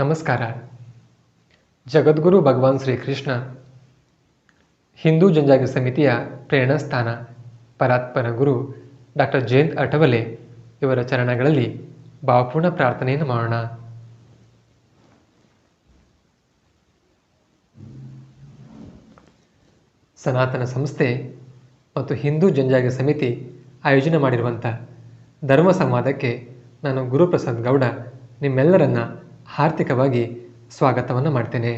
ನಮಸ್ಕಾರ. ಜಗದ್ಗುರು ಭಗವಾನ್ ಶ್ರೀಕೃಷ್ಣ ಹಿಂದೂ ಜನಜಾಗೃತಿ ಸಮಿತಿಯ ಪ್ರೇರಣಾ ಸ್ಥಾನ ಪರಾತ್ಪರ ಗುರು ಡಾಕ್ಟರ್ ಜಯಂತ್ ಅಠವಲೆ ಇವರ ಚರಣಗಳಲ್ಲಿ ಭಾವಪೂರ್ಣ ಪ್ರಾರ್ಥನೆಯನ್ನು ಮಾಡೋಣ. ಸನಾತನ ಸಂಸ್ಥೆ ಮತ್ತು ಹಿಂದೂ ಜನಜಾಗೃತಿ ಸಮಿತಿ ಆಯೋಜನೆ ಮಾಡಿರುವಂಥ ಧರ್ಮ ಸಂವಾದಕ್ಕೆ ನಾನು ಗುರುಪ್ರಸಾದ್ ಗೌಡ ನಿಮ್ಮೆಲ್ಲರನ್ನ ಹಾರ್ದಿಕವಾಗಿ ಸ್ವಾಗತವನ್ನು ಮಾಡ್ತೇನೆ.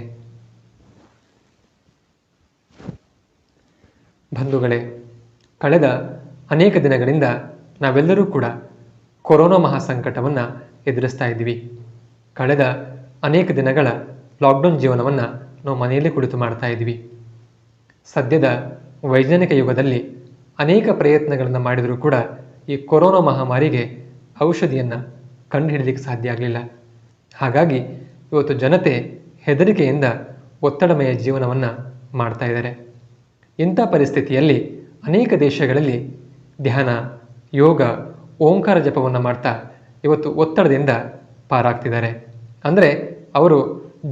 ಬಂಧುಗಳೇ, ಕಳೆದ ಅನೇಕ ದಿನಗಳಿಂದ ನಾವೆಲ್ಲರೂ ಕೂಡ ಕೊರೋನಾ ಮಹಾಸಂಕಟವನ್ನು ಎದುರಿಸ್ತಾ ಇದ್ದೀವಿ. ಕಳೆದ ಅನೇಕ ದಿನಗಳ ಲಾಕ್ಡೌನ್ ಜೀವನವನ್ನು ನಾವು ಮನೆಯಲ್ಲೇ ಕುಳಿತು ಮಾಡ್ತಾ ಇದ್ದೀವಿ. ಸದ್ಯದ ವೈಜ್ಞಾನಿಕ ಯುಗದಲ್ಲಿ ಅನೇಕ ಪ್ರಯತ್ನಗಳನ್ನು ಮಾಡಿದರೂ ಕೂಡ ಈ ಕೊರೋನಾ ಮಹಾಮಾರಿಗೆ ಔಷಧಿಯನ್ನು ಕಂಡುಹಿಡಿಯಲಿಕ್ಕೆ ಸಾಧ್ಯ ಆಗಲಿಲ್ಲ. ಹಾಗಾಗಿ ಇವತ್ತು ಜನತೆ ಹೆದರಿಕೆಯಿಂದ ಒತ್ತಡಮಯ ಜೀವನವನ್ನು ಮಾಡ್ತಾ ಇದ್ದಾರೆ. ಇಂಥ ಪರಿಸ್ಥಿತಿಯಲ್ಲಿ ಅನೇಕ ದೇಶಗಳಲ್ಲಿ ಧ್ಯಾನ, ಯೋಗ, ಓಂಕಾರ ಜಪವನ್ನು ಮಾಡ್ತಾ ಇವತ್ತು ಒತ್ತಡದಿಂದ ಪಾರಾಗ್ತಿದ್ದಾರೆ. ಅಂದರೆ ಅವರು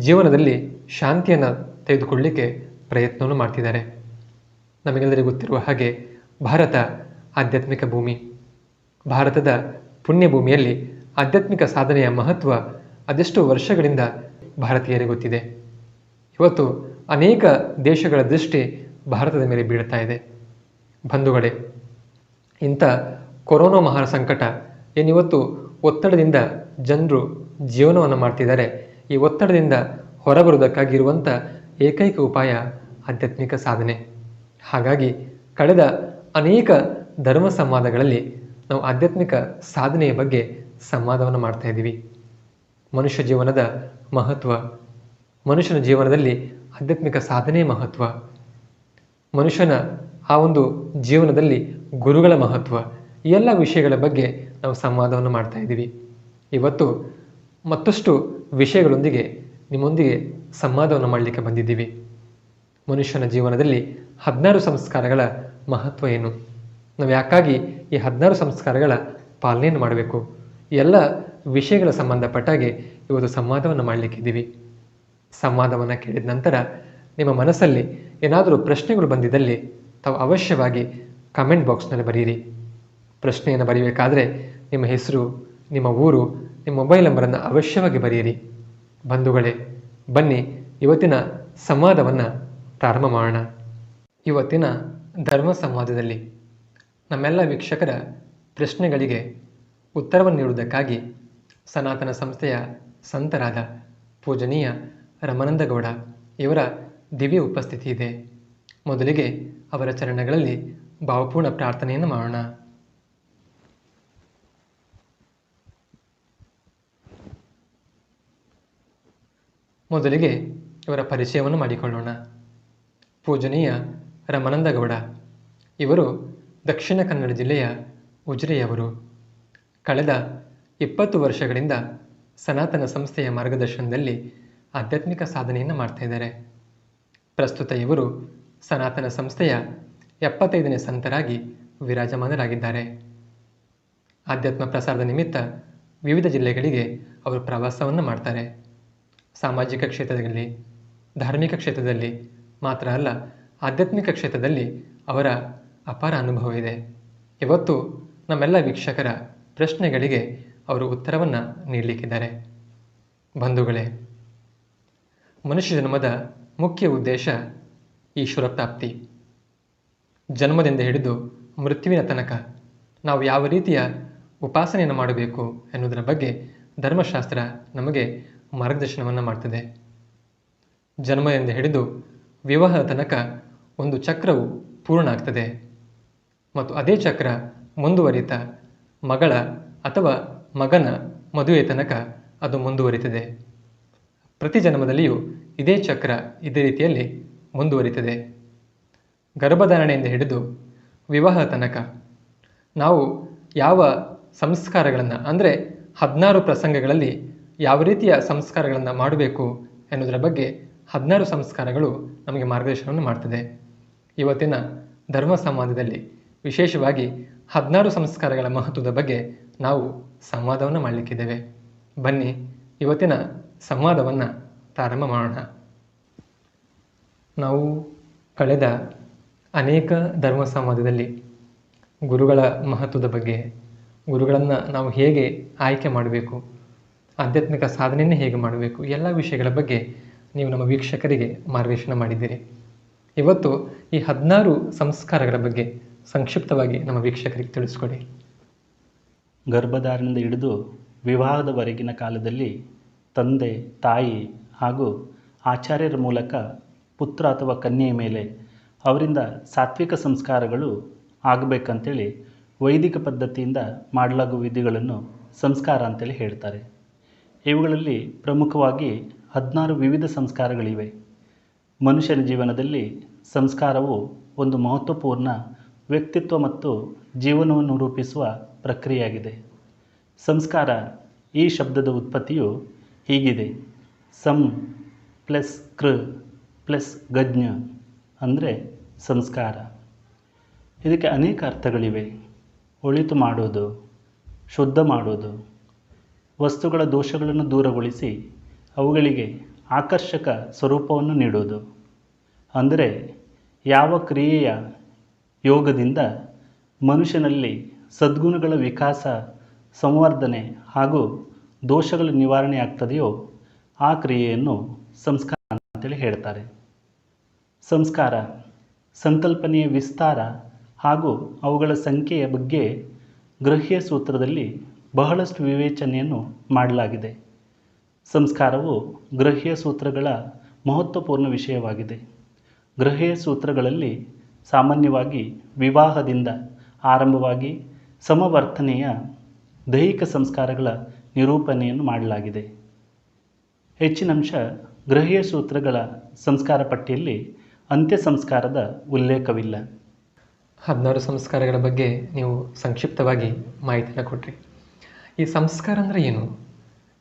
ಜೀವನದಲ್ಲಿ ಶಾಂತಿಯನ್ನು ತೆಗೆದುಕೊಳ್ಳಲಿಕ್ಕೆ ಪ್ರಯತ್ನವನ್ನು ಮಾಡ್ತಿದ್ದಾರೆ. ನಮಗೆಲ್ಲರಿಗೂ ಗೊತ್ತಿರುವ ಹಾಗೆ ಭಾರತ ಆಧ್ಯಾತ್ಮಿಕ ಭೂಮಿ. ಭಾರತದ ಪುಣ್ಯಭೂಮಿಯಲ್ಲಿ ಆಧ್ಯಾತ್ಮಿಕ ಸಾಧನೆಯ ಮಹತ್ವ ಅದೆಷ್ಟು ವರ್ಷಗಳಿಂದ ಭಾರತೀಯರಿಗೆ ಗೊತ್ತಿದೆ. ಇವತ್ತು ಅನೇಕ ದೇಶಗಳ ದೃಷ್ಟಿ ಭಾರತದ ಮೇಲೆ ಬೀಳ್ತಾ ಇದೆ. ಬಂಧುಗಳೇ, ಇಂಥ ಕೊರೋನಾ ಮಹಾ ಸಂಕಟ ಏನಿವತ್ತು ಒತ್ತಡದಿಂದ ಜನರು ಜೀವನವನ್ನು ಮಾಡ್ತಿದ್ದಾರೆ, ಈ ಒತ್ತಡದಿಂದ ಹೊರಬರುವುದಕ್ಕಾಗಿರುವಂಥ ಏಕೈಕ ಉಪಾಯ ಆಧ್ಯಾತ್ಮಿಕ ಸಾಧನೆ. ಹಾಗಾಗಿ ಕಳೆದ ಅನೇಕ ಧರ್ಮ ಸಂವಾದಗಳಲ್ಲಿ ನಾವು ಆಧ್ಯಾತ್ಮಿಕ ಸಾಧನೆಯ ಬಗ್ಗೆ ಸಂವಾದವನ್ನು ಮಾಡ್ತಾ ಇದ್ದೀವಿ. ಮನುಷ್ಯ ಜೀವನದ ಮಹತ್ವ, ಮನುಷ್ಯನ ಜೀವನದಲ್ಲಿ ಆಧ್ಯಾತ್ಮಿಕ ಸಾಧನೆಯ ಮಹತ್ವ, ಮನುಷ್ಯನ ಆ ಒಂದು ಜೀವನದಲ್ಲಿ ಗುರುಗಳ ಮಹತ್ವ, ಈ ಎಲ್ಲ ವಿಷಯಗಳ ಬಗ್ಗೆ ನಾವು ಸಂವಾದವನ್ನು ಮಾಡ್ತಾ ಇದ್ದೀವಿ. ಇವತ್ತು ಮತ್ತಷ್ಟು ವಿಷಯಗಳೊಂದಿಗೆ ನಿಮ್ಮೊಂದಿಗೆ ಸಂವಾದವನ್ನು ಮಾಡಲಿಕ್ಕೆ ಬಂದಿದ್ದೀವಿ. ಮನುಷ್ಯನ ಜೀವನದಲ್ಲಿ 16 ಸಂಸ್ಕಾರಗಳ ಮಹತ್ವ ಏನು, ನಾವು ಯಾಕಾಗಿ ಈ 16 ಸಂಸ್ಕಾರಗಳ ಪಾಲನೆಯನ್ನು ಮಾಡಬೇಕು, ಎಲ್ಲ ವಿಷಯಗಳ ಸಂಬಂಧಪಟ್ಟಾಗೆ ಇವತ್ತು ಸಂವಾದವನ್ನು ಮಾಡಲಿಕ್ಕಿದ್ದೀವಿ. ಸಂವಾದವನ್ನು ಕೇಳಿದ ನಂತರ ನಿಮ್ಮ ಮನಸ್ಸಲ್ಲಿ ಏನಾದರೂ ಪ್ರಶ್ನೆಗಳು ಬಂದಿದ್ದಲ್ಲಿ ತಾವು ಅವಶ್ಯವಾಗಿ ಕಮೆಂಟ್ ಬಾಕ್ಸ್ನಲ್ಲಿ ಬರೆಯಿರಿ. ಪ್ರಶ್ನೆಯನ್ನು ಬರೀಬೇಕಾದ್ರೆ ನಿಮ್ಮ ಹೆಸರು, ನಿಮ್ಮ ಊರು, ನಿಮ್ಮ ಮೊಬೈಲ್ ನಂಬರನ್ನು ಅವಶ್ಯವಾಗಿ ಬರೆಯಿರಿ. ಬಂಧುಗಳೇ, ಬನ್ನಿ ಇವತ್ತಿನ ಸಂವಾದವನ್ನು ಪ್ರಾರಂಭ ಮಾಡೋಣ. ಇವತ್ತಿನ ಧರ್ಮ ಸಂವಾದದಲ್ಲಿ ನಮ್ಮೆಲ್ಲ ವೀಕ್ಷಕರ ಪ್ರಶ್ನೆಗಳಿಗೆ ಉತ್ತರವನ್ನು ನೀಡುವುದಕ್ಕಾಗಿ ಸನಾತನ ಸಂಸ್ಥೆಯ ಸಂತರಾದ ಪೂಜನೀಯ ರಮಾನಂದಗೌಡ ಇವರ ದಿವ್ಯ ಉಪಸ್ಥಿತಿ ಇದೆ. ಮೊದಲಿಗೆ ಅವರ ಚರಣಗಳಲ್ಲಿ ಭಾವಪೂರ್ಣ ಪ್ರಾರ್ಥನೆಯನ್ನು ಮಾಡೋಣ. ಮೊದಲಿಗೆ ಇವರ ಪರಿಚಯವನ್ನು ಮಾಡಿಕೊಳ್ಳೋಣ. ಪೂಜನೀಯ ರಮಾನಂದಗೌಡ ಇವರು ದಕ್ಷಿಣ ಕನ್ನಡ ಜಿಲ್ಲೆಯ ಉಜಿರೆಯವರು. ಕಳೆದ 20 ವರ್ಷಗಳಿಂದ ಸನಾತನ ಸಂಸ್ಥೆಯ ಮಾರ್ಗದರ್ಶನದಲ್ಲಿ ಆಧ್ಯಾತ್ಮಿಕ ಸಾಧನೆಯನ್ನು ಮಾಡ್ತಾ ಇದ್ದಾರೆ. ಪ್ರಸ್ತುತ ಇವರು ಸನಾತನ ಸಂಸ್ಥೆಯ 75ನೇ ಸಂತರಾಗಿ ವಿರಾಜಮಾನರಾಗಿದ್ದಾರೆ. ಆಧ್ಯಾತ್ಮ ಪ್ರಸಾರದ ನಿಮಿತ್ತ ವಿವಿಧ ಜಿಲ್ಲೆಗಳಿಗೆ ಅವರು ಪ್ರವಾಸವನ್ನು ಮಾಡ್ತಾರೆ. ಸಾಮಾಜಿಕ ಕ್ಷೇತ್ರದಲ್ಲಿ, ಧಾರ್ಮಿಕ ಕ್ಷೇತ್ರದಲ್ಲಿ ಮಾತ್ರ ಅಲ್ಲ, ಆಧ್ಯಾತ್ಮಿಕ ಕ್ಷೇತ್ರದಲ್ಲಿ ಅವರ ಅಪಾರ ಅನುಭವ ಇದೆ. ಇವತ್ತು ನಮ್ಮೆಲ್ಲ ವೀಕ್ಷಕರ ಪ್ರಶ್ನೆಗಳಿಗೆ ಅವರು ಉತ್ತರವನ್ನು ನೀಡಲಿಕ್ಕಿದ್ದಾರೆ. ಬಂಧುಗಳೇ, ಮನುಷ್ಯ ಜನ್ಮದ ಮುಖ್ಯ ಉದ್ದೇಶ ಈಶ್ವರ ಪ್ರಾಪ್ತಿ. ಜನ್ಮದಿಂದ ಹಿಡಿದು ಮೃತ್ಯುವಿನ ತನಕ ನಾವು ಯಾವ ರೀತಿಯ ಉಪಾಸನೆಯನ್ನು ಮಾಡಬೇಕು ಎನ್ನುವುದರ ಬಗ್ಗೆ ಧರ್ಮಶಾಸ್ತ್ರ ನಮಗೆ ಮಾರ್ಗದರ್ಶನವನ್ನು ಮಾಡ್ತದೆ. ಜನ್ಮದಿಂದ ಹಿಡಿದು ವಿವಾಹದ ತನಕ ಒಂದು ಚಕ್ರವು ಪೂರ್ಣ ಆಗ್ತದೆ ಮತ್ತು ಅದೇ ಚಕ್ರ ಮುಂದುವರಿತ ಮಗಳ ಅಥವಾ ಮಗನ ಮದುವೆ ತನಕ ಅದು ಮುಂದುವರಿತದೆ. ಪ್ರತಿ ಜನ್ಮದಲ್ಲಿಯೂ ಇದೇ ಚಕ್ರ ಇದೇ ರೀತಿಯಲ್ಲಿ ಮುಂದುವರಿತದೆ. ಗರ್ಭಧಾರಣೆಯಿಂದ ಹಿಡಿದು ವಿವಾಹ ತನಕ ನಾವು ಯಾವ ಸಂಸ್ಕಾರಗಳನ್ನು, ಅಂದರೆ 16 ಪ್ರಸಂಗಗಳಲ್ಲಿ ಯಾವ ರೀತಿಯ ಸಂಸ್ಕಾರಗಳನ್ನು ಮಾಡಬೇಕು ಎನ್ನುವುದರ ಬಗ್ಗೆ 16 ಸಂಸ್ಕಾರಗಳು ನಮಗೆ ಮಾರ್ಗದರ್ಶನವನ್ನು ಮಾಡ್ತದೆ. ಇವತ್ತಿನ ಧರ್ಮ ಸಂವಾದದಲ್ಲಿ ವಿಶೇಷವಾಗಿ 16 ಸಂಸ್ಕಾರಗಳ ಮಹತ್ವದ ಬಗ್ಗೆ ನಾವು ಸಂವಾದವನ್ನು ಮಾಡಲಿಕ್ಕಿದ್ದೇವೆ. ಬನ್ನಿ ಇವತ್ತಿನ ಸಂವಾದವನ್ನು ಪ್ರಾರಂಭ ಮಾಡೋಣ. ನಾವು ಕಳೆದ ಅನೇಕ ಧರ್ಮ ಸಂವಾದದಲ್ಲಿ ಗುರುಗಳ ಮಹತ್ವದ ಬಗ್ಗೆ, ಗುರುಗಳನ್ನು ನಾವು ಹೇಗೆ ಆಯ್ಕೆ ಮಾಡಬೇಕು, ಆಧ್ಯಾತ್ಮಿಕ ಸಾಧನೆಯನ್ನು ಹೇಗೆ ಮಾಡಬೇಕು, ಎಲ್ಲ ವಿಷಯಗಳ ಬಗ್ಗೆ ನೀವು ನಮ್ಮ ವೀಕ್ಷಕರಿಗೆ ಮಾರ್ಗದರ್ಶನ ಮಾಡಿದ್ದೀರಿ. ಇವತ್ತು ಈ 16 ಸಂಸ್ಕಾರಗಳ ಬಗ್ಗೆ ಸಂಕ್ಷಿಪ್ತವಾಗಿ ನಮ್ಮ ವೀಕ್ಷಕರಿಗೆ ತಿಳಿಸ್ಕೊಡಿ. ಗರ್ಭಧಾರಣೆಯಿಂದ ಹಿಡಿದು ವಿವಾಹದವರೆಗಿನ ಕಾಲದಲ್ಲಿ ತಂದೆ, ತಾಯಿ ಹಾಗೂ ಆಚಾರ್ಯರ ಮೂಲಕ ಪುತ್ರ ಅಥವಾ ಕನ್ಯೆಯ ಮೇಲೆ ಅವರಿಂದ ಸಾತ್ವಿಕ ಸಂಸ್ಕಾರಗಳು ಆಗಬೇಕಂತೇಳಿ ವೈದಿಕ ಪದ್ಧತಿಯಿಂದ ಮಾಡಲಾಗುವ ವಿಧಿಗಳನ್ನು ಸಂಸ್ಕಾರ ಅಂತೇಳಿ ಹೇಳ್ತಾರೆ. ಇವುಗಳಲ್ಲಿ ಪ್ರಮುಖವಾಗಿ 16 ವಿವಿಧ ಸಂಸ್ಕಾರಗಳಿವೆ. ಮನುಷ್ಯನ ಜೀವನದಲ್ಲಿ ಸಂಸ್ಕಾರವು ಒಂದು ಮಹತ್ವಪೂರ್ಣ ವ್ಯಕ್ತಿತ್ವ ಮತ್ತು ಜೀವನವನ್ನು ರೂಪಿಸುವ ಪ್ರಕ್ರಿಯೆಯಾಗಿದೆ. ಸಂಸ್ಕಾರ ಈ ಶಬ್ದದ ಉತ್ಪತ್ತಿಯು ಹೀಗಿದೆ: ಸಂ ಪ್ಲಸ್ ಕೃ ಪ್ಲಸ್ ಗಜ್ಞ ಅಂದರೆ ಸಂಸ್ಕಾರ. ಇದಕ್ಕೆ ಅನೇಕ ಅರ್ಥಗಳಿವೆ. ಒಳಿತು ಮಾಡೋದು, ಶುದ್ಧ ಮಾಡೋದು, ವಸ್ತುಗಳ ದೋಷಗಳನ್ನು ದೂರಗೊಳಿಸಿ ಅವುಗಳಿಗೆ ಆಕರ್ಷಕ ಸ್ವರೂಪವನ್ನು ನೀಡೋದು. ಅಂದರೆ ಯಾವ ಕ್ರಿಯೆಯ ಯೋಗದಿಂದ ಮನುಷ್ಯನಲ್ಲಿ ಸದ್ಗುಣಗಳ ವಿಕಾಸ, ಸಂವರ್ಧನೆ ಹಾಗೂ ದೋಷಗಳ ನಿವಾರಣೆ ಆಗ್ತದೆಯೋ ಆ ಕ್ರಿಯೆಯನ್ನು ಸಂಸ್ಕಾರ ಅಂತೇಳಿ ಹೇಳ್ತಾರೆ. ಸಂಸ್ಕಾರ ಸಂಕಲ್ಪನೆಯ ವಿಸ್ತಾರ ಹಾಗೂ ಅವುಗಳ ಸಂಖ್ಯೆಯ ಬಗ್ಗೆ ಗೃಹ್ಯ ಸೂತ್ರದಲ್ಲಿ ಬಹಳಷ್ಟು ವಿವೇಚನೆಯನ್ನು ಮಾಡಲಾಗಿದೆ. ಸಂಸ್ಕಾರವು ಗೃಹ್ಯ ಸೂತ್ರಗಳ ಮಹತ್ವಪೂರ್ಣ ವಿಷಯವಾಗಿದೆ. ಗೃಹ್ಯ ಸೂತ್ರಗಳಲ್ಲಿ ಸಾಮಾನ್ಯವಾಗಿ ವಿವಾಹದಿಂದ ಆರಂಭವಾಗಿ ಸಮವರ್ತನೆಯ ದೈಹಿಕ ಸಂಸ್ಕಾರಗಳ ನಿರೂಪಣೆಯನ್ನು ಮಾಡಲಾಗಿದೆ. ಹೆಚ್ಚಿನಂಶ ಗೃಹ್ಯ ಸೂತ್ರಗಳ ಸಂಸ್ಕಾರ ಪಟ್ಟಿಯಲ್ಲಿ ಅಂತ್ಯ ಸಂಸ್ಕಾರದ ಉಲ್ಲೇಖವಿಲ್ಲ. 16 ಸಂಸ್ಕಾರಗಳ ಬಗ್ಗೆ ನೀವು ಸಂಕ್ಷಿಪ್ತವಾಗಿ ಮಾಹಿತಿಯನ್ನು ಕೊಟ್ರಿ. ಈ ಸಂಸ್ಕಾರ ಅಂದರೆ ಏನು?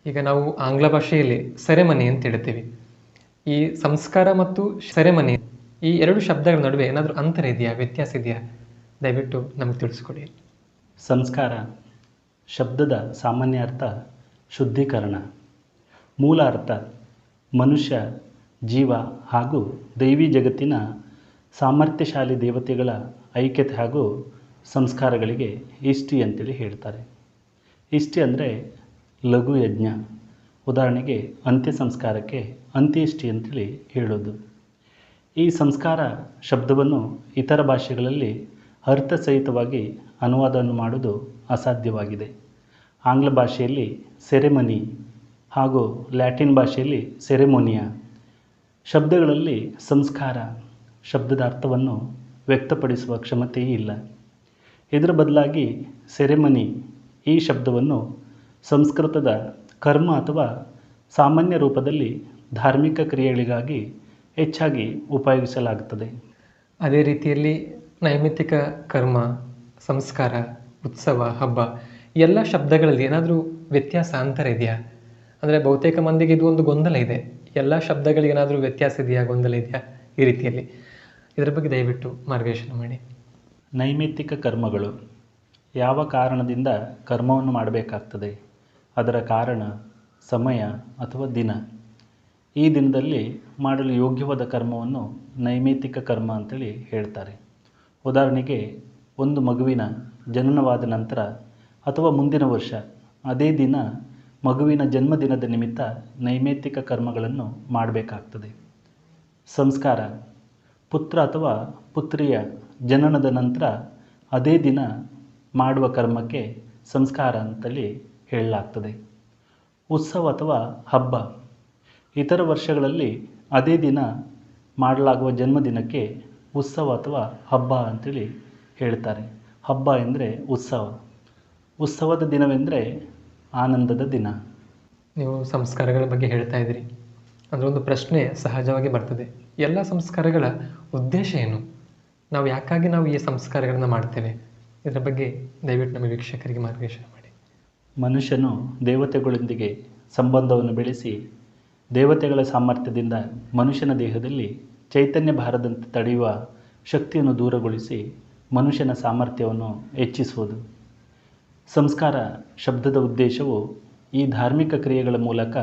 ಈಗ ನಾವು ಆಂಗ್ಲ ಭಾಷೆಯಲ್ಲಿ ಸೆರೆಮನಿ ಅಂತ ಹೇಳ್ತೀವಿ. ಈ ಸಂಸ್ಕಾರ ಮತ್ತು ಸೆರೆಮನಿ ಈ 2 ಶಬ್ದಗಳ ನಡುವೆ ಏನಾದರೂ ಅಂತರ ಇದೆಯಾ, ವ್ಯತ್ಯಾಸ ಇದೆಯಾ? ದಯವಿಟ್ಟು ನಮಗೆ ತಿಳಿಸ್ಕೊಡಿ. ಸಂಸ್ಕಾರ ಶಬ್ದದ ಸಾಮಾನ್ಯ ಅರ್ಥ ಶುದ್ಧೀಕರಣ. ಮೂಲ ಅರ್ಥ ಮನುಷ್ಯ, ಜೀವ ಹಾಗೂ ದೈವಿ ಜಗತ್ತಿನ ಸಾಮರ್ಥ್ಯಶಾಲಿ ದೇವತೆಗಳ ಐಕ್ಯತೆ ಹಾಗೂ ಸಂಸ್ಕಾರಗಳಿಗೆ ಇಷ್ಟಿ ಅಂತೇಳಿ ಹೇಳ್ತಾರೆ. ಇಷ್ಟಿ ಅಂದರೆ ಲಘು ಯಜ್ಞ. ಉದಾಹರಣೆಗೆ ಅಂತ್ಯ ಸಂಸ್ಕಾರಕ್ಕೆ ಅಂತ್ಯೇಷ್ಟಿ ಅಂತೇಳಿ ಹೇಳೋದು. ಈ ಸಂಸ್ಕಾರ ಶಬ್ದವನ್ನು ಇತರ ಭಾಷೆಗಳಲ್ಲಿ ಅರ್ಥಸಹಿತವಾಗಿ ಅನುವಾದವನ್ನು ಮಾಡೋದು ಅಸಾಧ್ಯವಾಗಿದೆ. ಆಂಗ್ಲ ಭಾಷೆಯಲ್ಲಿ ಸೆರೆಮನಿ ಹಾಗೂ ಲ್ಯಾಟಿನ್ ಭಾಷೆಯಲ್ಲಿ ಸೆರೆಮೋನಿಯಾ ಶಬ್ದಗಳಲ್ಲಿ ಸಂಸ್ಕಾರ ಶಬ್ದದ ಅರ್ಥವನ್ನು ವ್ಯಕ್ತಪಡಿಸುವ ಕ್ಷಮತೆಯೇ ಇಲ್ಲ. ಇದರ ಬದಲಾಗಿ ಸೆರೆಮನಿ ಈ ಶಬ್ದವನ್ನು ಸಂಸ್ಕೃತದ ಕರ್ಮ ಅಥವಾ ಸಾಮಾನ್ಯ ರೂಪದಲ್ಲಿ ಧಾರ್ಮಿಕ ಕ್ರಿಯೆಗಳಿಗಾಗಿ ಹೆಚ್ಚಾಗಿ ಉಪಯೋಗಿಸಲಾಗುತ್ತದೆ. ಅದೇ ರೀತಿಯಲ್ಲಿ ನೈಮಿತ್ತಿಕ ಕರ್ಮ, ಸಂಸ್ಕಾರ, ಉತ್ಸವ, ಹಬ್ಬ ಎಲ್ಲ ಶಬ್ದಗಳಲ್ಲಿ ಏನಾದರೂ ವ್ಯತ್ಯಾಸ, ಅಂತರ ಇದೆಯಾ? ಅಂದರೆ ಬಹುತೇಕ ಮಂದಿಗೆ ಇದು ಒಂದು ಗೊಂದಲ ಇದೆ. ಎಲ್ಲ ಶಬ್ದಗಳಿಗೆ ಏನಾದರೂ ವ್ಯತ್ಯಾಸ ಇದೆಯಾ, ಗೊಂದಲ ಇದೆಯಾ? ಈ ರೀತಿಯಲ್ಲಿ ಇದರ ಬಗ್ಗೆ ದಯವಿಟ್ಟು ಮಾರ್ಗದರ್ಶನ ಮಾಡಿ. ನೈಮಿತ್ತಿಕ ಕರ್ಮಗಳು ಯಾವ ಕಾರಣದಿಂದ ಕರ್ಮವನ್ನು ಮಾಡಬೇಕಾಗ್ತದೆ, ಅದರ ಕಾರಣ, ಸಮಯ ಅಥವಾ ದಿನ. ಈ ದಿನದಲ್ಲಿ ಮಾಡಲು ಯೋಗ್ಯವಾದ ಕರ್ಮವನ್ನು ನೈಮಿತ್ತಿಕ ಕರ್ಮ ಅಂತೇಳಿ ಹೇಳ್ತಾರೆ. ಉದಾಹರಣೆಗೆ ಒಂದು ಮಗುವಿನ ಜನನವಾದ ನಂತರ ಅಥವಾ ಮುಂದಿನ ವರ್ಷ ಅದೇ ದಿನ ಮಗುವಿನ ಜನ್ಮದಿನದ ನಿಮಿತ್ತ ನೈಮಿತ್ತಿಕ ಕರ್ಮಗಳನ್ನು ಮಾಡಬೇಕಾಗ್ತದೆ. ಸಂಸ್ಕಾರ ಪುತ್ರ ಅಥವಾ ಪುತ್ರಿಯ ಜನನದ ನಂತರ ಅದೇ ದಿನ ಮಾಡುವ ಕರ್ಮಕ್ಕೆ ಸಂಸ್ಕಾರ ಅಂತೇಳಿ ಹೇಳಲಾಗ್ತದೆ. ಉತ್ಸವ ಅಥವಾ ಹಬ್ಬ ಇತರ ವರ್ಷಗಳಲ್ಲಿ ಅದೇ ದಿನ ಮಾಡಲಾಗುವ ಜನ್ಮದಿನಕ್ಕೆ ಉತ್ಸವ ಅಥವಾ ಹಬ್ಬ ಅಂತೇಳಿ ಹೇಳ್ತಾರೆ. ಹಬ್ಬ ಎಂದರೆ ಉತ್ಸವ, ಉತ್ಸವದ ದಿನವೆಂದರೆ ಆನಂದದ ದಿನ. ನೀವು ಸಂಸ್ಕಾರಗಳ ಬಗ್ಗೆ ಹೇಳ್ತಾ ಇದ್ದೀರಿ. ಅಂದರೆ ಒಂದು ಪ್ರಶ್ನೆ ಸಹಜವಾಗಿ ಬರ್ತದೆ, ಎಲ್ಲ ಸಂಸ್ಕಾರಗಳ ಉದ್ದೇಶ ಏನು? ನಾವು ಯಾಕಾಗಿ ನಾವು ಈ ಸಂಸ್ಕಾರಗಳನ್ನು ಮಾಡ್ತೇವೆ? ಇದರ ಬಗ್ಗೆ ದಯವಿಟ್ಟು ನಮ್ಮ ವೀಕ್ಷಕರಿಗೆ ಮಾರ್ಗದರ್ಶನ ಮಾಡಿ. ಮನುಷ್ಯನು ದೇವತೆಗಳೊಂದಿಗೆ ಸಂಬಂಧವನ್ನು ಬೆಳೆಸಿ ದೇವತೆಗಳ ಸಾಮರ್ಥ್ಯದಿಂದ ಮನುಷ್ಯನ ದೇಹದಲ್ಲಿ ಚೈತನ್ಯ ಬಾರದಂತೆ ತಡೆಯುವ ಶಕ್ತಿಯನ್ನು ದೂರಗೊಳಿಸಿ ಮನುಷ್ಯನ ಸಾಮರ್ಥ್ಯವನ್ನು ಹೆಚ್ಚಿಸುವುದು. ಸಂಸ್ಕಾರ ಶಬ್ದದ ಉದ್ದೇಶವು ಈ ಧಾರ್ಮಿಕ ಕ್ರಿಯೆಗಳ ಮೂಲಕ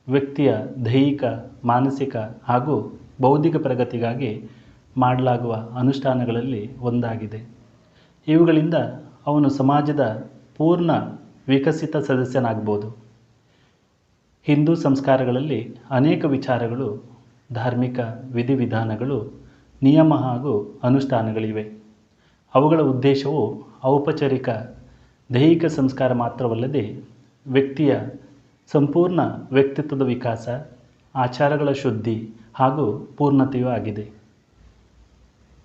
ವ್ಯಕ್ತಿಯ ದೈಹಿಕ, ಮಾನಸಿಕ ಹಾಗೂ ಬೌದ್ಧಿಕ ಪ್ರಗತಿಗಾಗಿ ಮಾಡಲಾಗುವ ಅನುಷ್ಠಾನಗಳಲ್ಲಿ ಒಂದಾಗಿದೆ. ಇವುಗಳಿಂದ ಅವನು ಸಮಾಜದ ಪೂರ್ಣ ವಿಕಸಿತ ಸದಸ್ಯನಾಗ್ಬೋದು. ಹಿಂದೂ ಸಂಸ್ಕಾರಗಳಲ್ಲಿ ಅನೇಕ ವಿಚಾರಗಳು, ಧಾರ್ಮಿಕ ವಿಧಿವಿಧಾನಗಳು, ನಿಯಮ ಹಾಗೂ ಅನುಷ್ಠಾನಗಳಿವೆ. ಅವುಗಳ ಉದ್ದೇಶವು ಔಪಚಾರಿಕ ದೈಹಿಕ ಸಂಸ್ಕಾರ ಮಾತ್ರವಲ್ಲದೆ ವ್ಯಕ್ತಿಯ ಸಂಪೂರ್ಣ ವ್ಯಕ್ತಿತ್ವದ ವಿಕಾಸ, ಆಚಾರಗಳ ಶುದ್ಧಿ ಹಾಗೂ ಪೂರ್ಣತೆಯೂ ಆಗಿದೆ.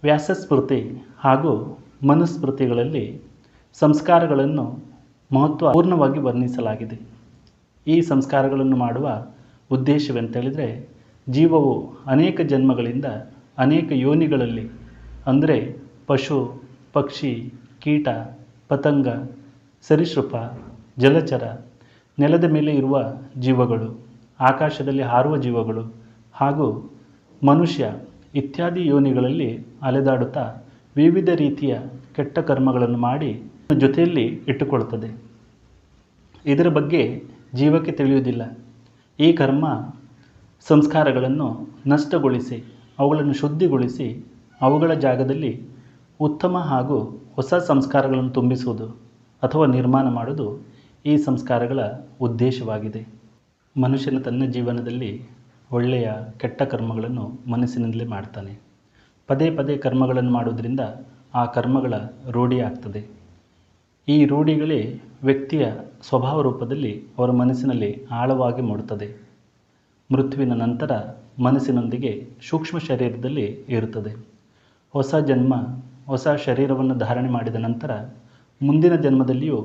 ವ್ಯಾಸಸ್ಮೃತಿ ಹಾಗೂ ಮನುಸ್ಮೃತಿಗಳಲ್ಲಿ ಸಂಸ್ಕಾರಗಳನ್ನು ಮಹತ್ವಪೂರ್ಣವಾಗಿ ವರ್ಣಿಸಲಾಗಿದೆ. ಈ ಸಂಸ್ಕಾರಗಳನ್ನು ಮಾಡುವ ಉದ್ದೇಶವೆಂತೇಳಿದರೆ, ಜೀವವು ಅನೇಕ ಜನ್ಮಗಳಿಂದ ಅನೇಕ ಯೋನಿಗಳಲ್ಲಿ, ಅಂದರೆ ಪಶು, ಪಕ್ಷಿ, ಕೀಟ, ಪತಂಗ, ಸರೀಸೃಪ, ಜಲಚರ, ನೆಲದ ಮೇಲೆ ಇರುವ ಜೀವಗಳು, ಆಕಾಶದಲ್ಲಿ ಹಾರುವ ಜೀವಗಳು ಹಾಗೂ ಮನುಷ್ಯ ಇತ್ಯಾದಿ ಯೋನಿಗಳಲ್ಲಿ ಅಲೆದಾಡುತ್ತಾ ವಿವಿಧ ರೀತಿಯ ಕೆಟ್ಟ ಕರ್ಮಗಳನ್ನು ಮಾಡಿ ಜೊತೆಯಲ್ಲಿ ಇಟ್ಟುಕೊಳ್ಳುತ್ತದೆ. ಇದರ ಬಗ್ಗೆ ಜೀವಕ್ಕೆ ತಿಳಿಯುವುದಿಲ್ಲ. ಈ ಕರ್ಮ ಸಂಸ್ಕಾರಗಳನ್ನು ನಷ್ಟಗೊಳಿಸಿ ಅವುಗಳನ್ನು ಶುದ್ಧಿಗೊಳಿಸಿ ಅವುಗಳ ಜಾಗದಲ್ಲಿ ಉತ್ತಮ ಹಾಗೂ ಹೊಸ ಸಂಸ್ಕಾರಗಳನ್ನು ತುಂಬಿಸುವುದು ಅಥವಾ ನಿರ್ಮಾಣ ಮಾಡುವುದು ಈ ಸಂಸ್ಕಾರಗಳ ಉದ್ದೇಶವಾಗಿದೆ. ಮನುಷ್ಯನ ತನ್ನ ಜೀವನದಲ್ಲಿ ಒಳ್ಳೆಯ ಕೆಟ್ಟ ಕರ್ಮಗಳನ್ನು ಮನಸ್ಸಿನಿಂದಲೇ ಮಾಡ್ತಾನೆ. ಪದೇ ಪದೇ ಕರ್ಮಗಳನ್ನು ಮಾಡುವುದರಿಂದ ಆ ಕರ್ಮಗಳ ರೂಢಿ ಆಗ್ತದೆ. ಈ ರೂಢಿಗಳೇ ವ್ಯಕ್ತಿಯ ಸ್ವಭಾವ ರೂಪದಲ್ಲಿ ಅವರ ಮನಸ್ಸಿನಲ್ಲಿ ಆಳವಾಗಿ ಮೂಡುತ್ತದೆ. ಮೃತ್ಯುವಿನ ನಂತರ ಮನಸ್ಸಿನೊಂದಿಗೆ ಸೂಕ್ಷ್ಮ ಶರೀರದಲ್ಲಿ ಇರುತ್ತದೆ. ಹೊಸ ಜನ್ಮ, ಹೊಸ ಶರೀರವನ್ನು ಧಾರಣೆ ಮಾಡಿದ ನಂತರ ಮುಂದಿನ ಜನ್ಮದಲ್ಲಿಯೂ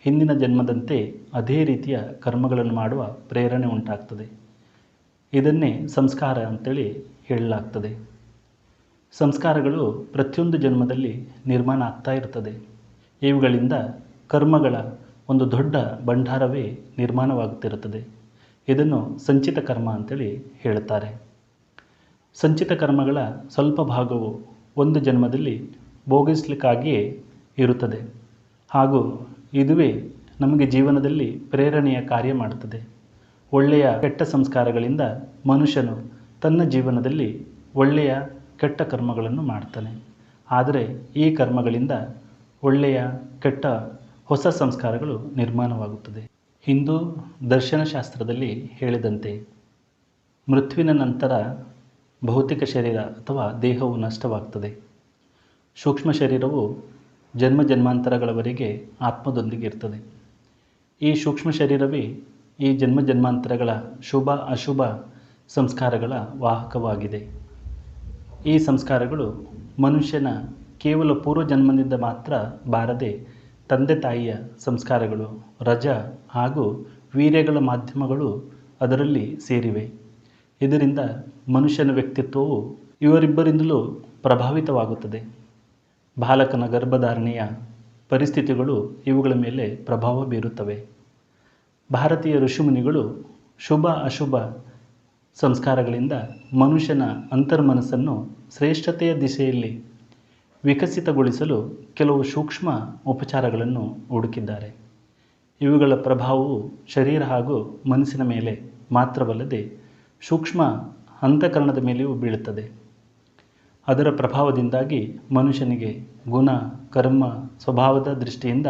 ಹಿಂದಿನ ಜನ್ಮದಂತೆ ಅದೇ ರೀತಿಯ ಕರ್ಮಗಳನ್ನು ಮಾಡುವ ಪ್ರೇರಣೆ ಉಂಟಾಗ್ತದೆ. ಇದನ್ನೇ ಸಂಸ್ಕಾರ ಅಂತೇಳಿ ಹೇಳಲಾಗ್ತದೆ. ಸಂಸ್ಕಾರಗಳು ಪ್ರತಿಯೊಂದು ಜನ್ಮದಲ್ಲಿ ನಿರ್ಮಾಣ ಆಗ್ತಾ ಇರ್ತದೆ. ಇವುಗಳಿಂದ ಕರ್ಮಗಳ ಒಂದು ದೊಡ್ಡ ಭಂಡಾರವೇ ನಿರ್ಮಾಣವಾಗುತ್ತಿರುತ್ತದೆ. ಇದನ್ನು ಸಂಚಿತ ಕರ್ಮ ಅಂತೇಳಿ ಹೇಳುತ್ತಾರೆ. ಸಂಚಿತ ಕರ್ಮಗಳ ಸ್ವಲ್ಪ ಭಾಗವು ಒಂದು ಜನ್ಮದಲ್ಲಿ ಭೋಗಿಸಲಿಕ್ಕಾಗಿಯೇ ಇರುತ್ತದೆ ಹಾಗೂ ಇದುವೇ ನಮಗೆ ಜೀವನದಲ್ಲಿ ಪ್ರೇರಣೆಯ ಕಾರ್ಯ ಮಾಡುತ್ತದೆ. ಒಳ್ಳೆಯ ಕೆಟ್ಟ ಸಂಸ್ಕಾರಗಳಿಂದ ಮನುಷ್ಯನು ತನ್ನ ಜೀವನದಲ್ಲಿ ಒಳ್ಳೆಯ ಕೆಟ್ಟ ಕರ್ಮಗಳನ್ನು ಮಾಡ್ತಾನೆ. ಆದರೆ ಈ ಕರ್ಮಗಳಿಂದ ಒಳ್ಳೆಯ ಕೆಟ್ಟ ಹೊಸ ಸಂಸ್ಕಾರಗಳು ನಿರ್ಮಾಣವಾಗುತ್ತದೆ. ಹಿಂದೂ ದರ್ಶನಶಾಸ್ತ್ರದಲ್ಲಿ ಹೇಳಿದಂತೆ ಮೃತ್ಯುವಿನ ನಂತರ ಭೌತಿಕ ಶರೀರ ಅಥವಾ ದೇಹವು ನಷ್ಟವಾಗ್ತದೆ. ಸೂಕ್ಷ್ಮ ಶರೀರವು ಜನ್ಮ ಜನ್ಮಾಂತರಗಳವರೆಗೆ ಆತ್ಮದೊಂದಿಗೆ ಇರ್ತದೆ. ಈ ಸೂಕ್ಷ್ಮ ಶರೀರವೇ ಈ ಜನ್ಮ ಜನ್ಮಾಂತರಗಳ ಶುಭ ಅಶುಭ ಸಂಸ್ಕಾರಗಳ ವಾಹಕವಾಗಿದೆ. ಈ ಸಂಸ್ಕಾರಗಳು ಮನುಷ್ಯನ ಕೇವಲ ಪೂರ್ವ ಜನ್ಮದಿಂದ ಮಾತ್ರ ಬಾರದೆ ತಂದೆ ತಾಯಿಯ ಸಂಸ್ಕಾರಗಳು, ರಜ ಹಾಗೂ ವೀರ್ಯಗಳ ಮಾಧ್ಯಮಗಳು ಅದರಲ್ಲಿ ಸೇರಿವೆ. ಇದರಿಂದ ಮನುಷ್ಯನ ವ್ಯಕ್ತಿತ್ವವು ಇವರಿಬ್ಬರಿಂದಲೂ ಪ್ರಭಾವಿತವಾಗುತ್ತದೆ. ಬಾಲಕನ ಗರ್ಭಧಾರಣೆಯ ಪರಿಸ್ಥಿತಿಗಳು ಇವುಗಳ ಮೇಲೆ ಪ್ರಭಾವ ಬೀರುತ್ತವೆ. ಭಾರತೀಯ ಋಷಿಮುನಿಗಳು ಶುಭ ಅಶುಭ ಸಂಸ್ಕಾರಗಳಿಂದ ಮನುಷ್ಯನ ಅಂತರ್ಮನಸ್ಸನ್ನು ಶ್ರೇಷ್ಠತೆಯ ದಿಶೆಯಲ್ಲಿ ವಿಕಸಿತಗೊಳಿಸಲು ಕೆಲವು ಸೂಕ್ಷ್ಮ ಉಪಚಾರಗಳನ್ನು ಹುಡುಕಿದ್ದಾರೆ. ಇವುಗಳ ಪ್ರಭಾವವು ಶರೀರ ಹಾಗೂ ಮನಸ್ಸಿನ ಮೇಲೆ ಮಾತ್ರವಲ್ಲದೆ ಸೂಕ್ಷ್ಮ ಅಂತಃಕರಣದ ಮೇಲೆಯೂ ಬೀಳುತ್ತದೆ. ಅದರ ಪ್ರಭಾವದಿಂದಾಗಿ ಮನುಷ್ಯನಿಗೆ ಗುಣ, ಕರ್ಮ, ಸ್ವಭಾವದ ದೃಷ್ಟಿಯಿಂದ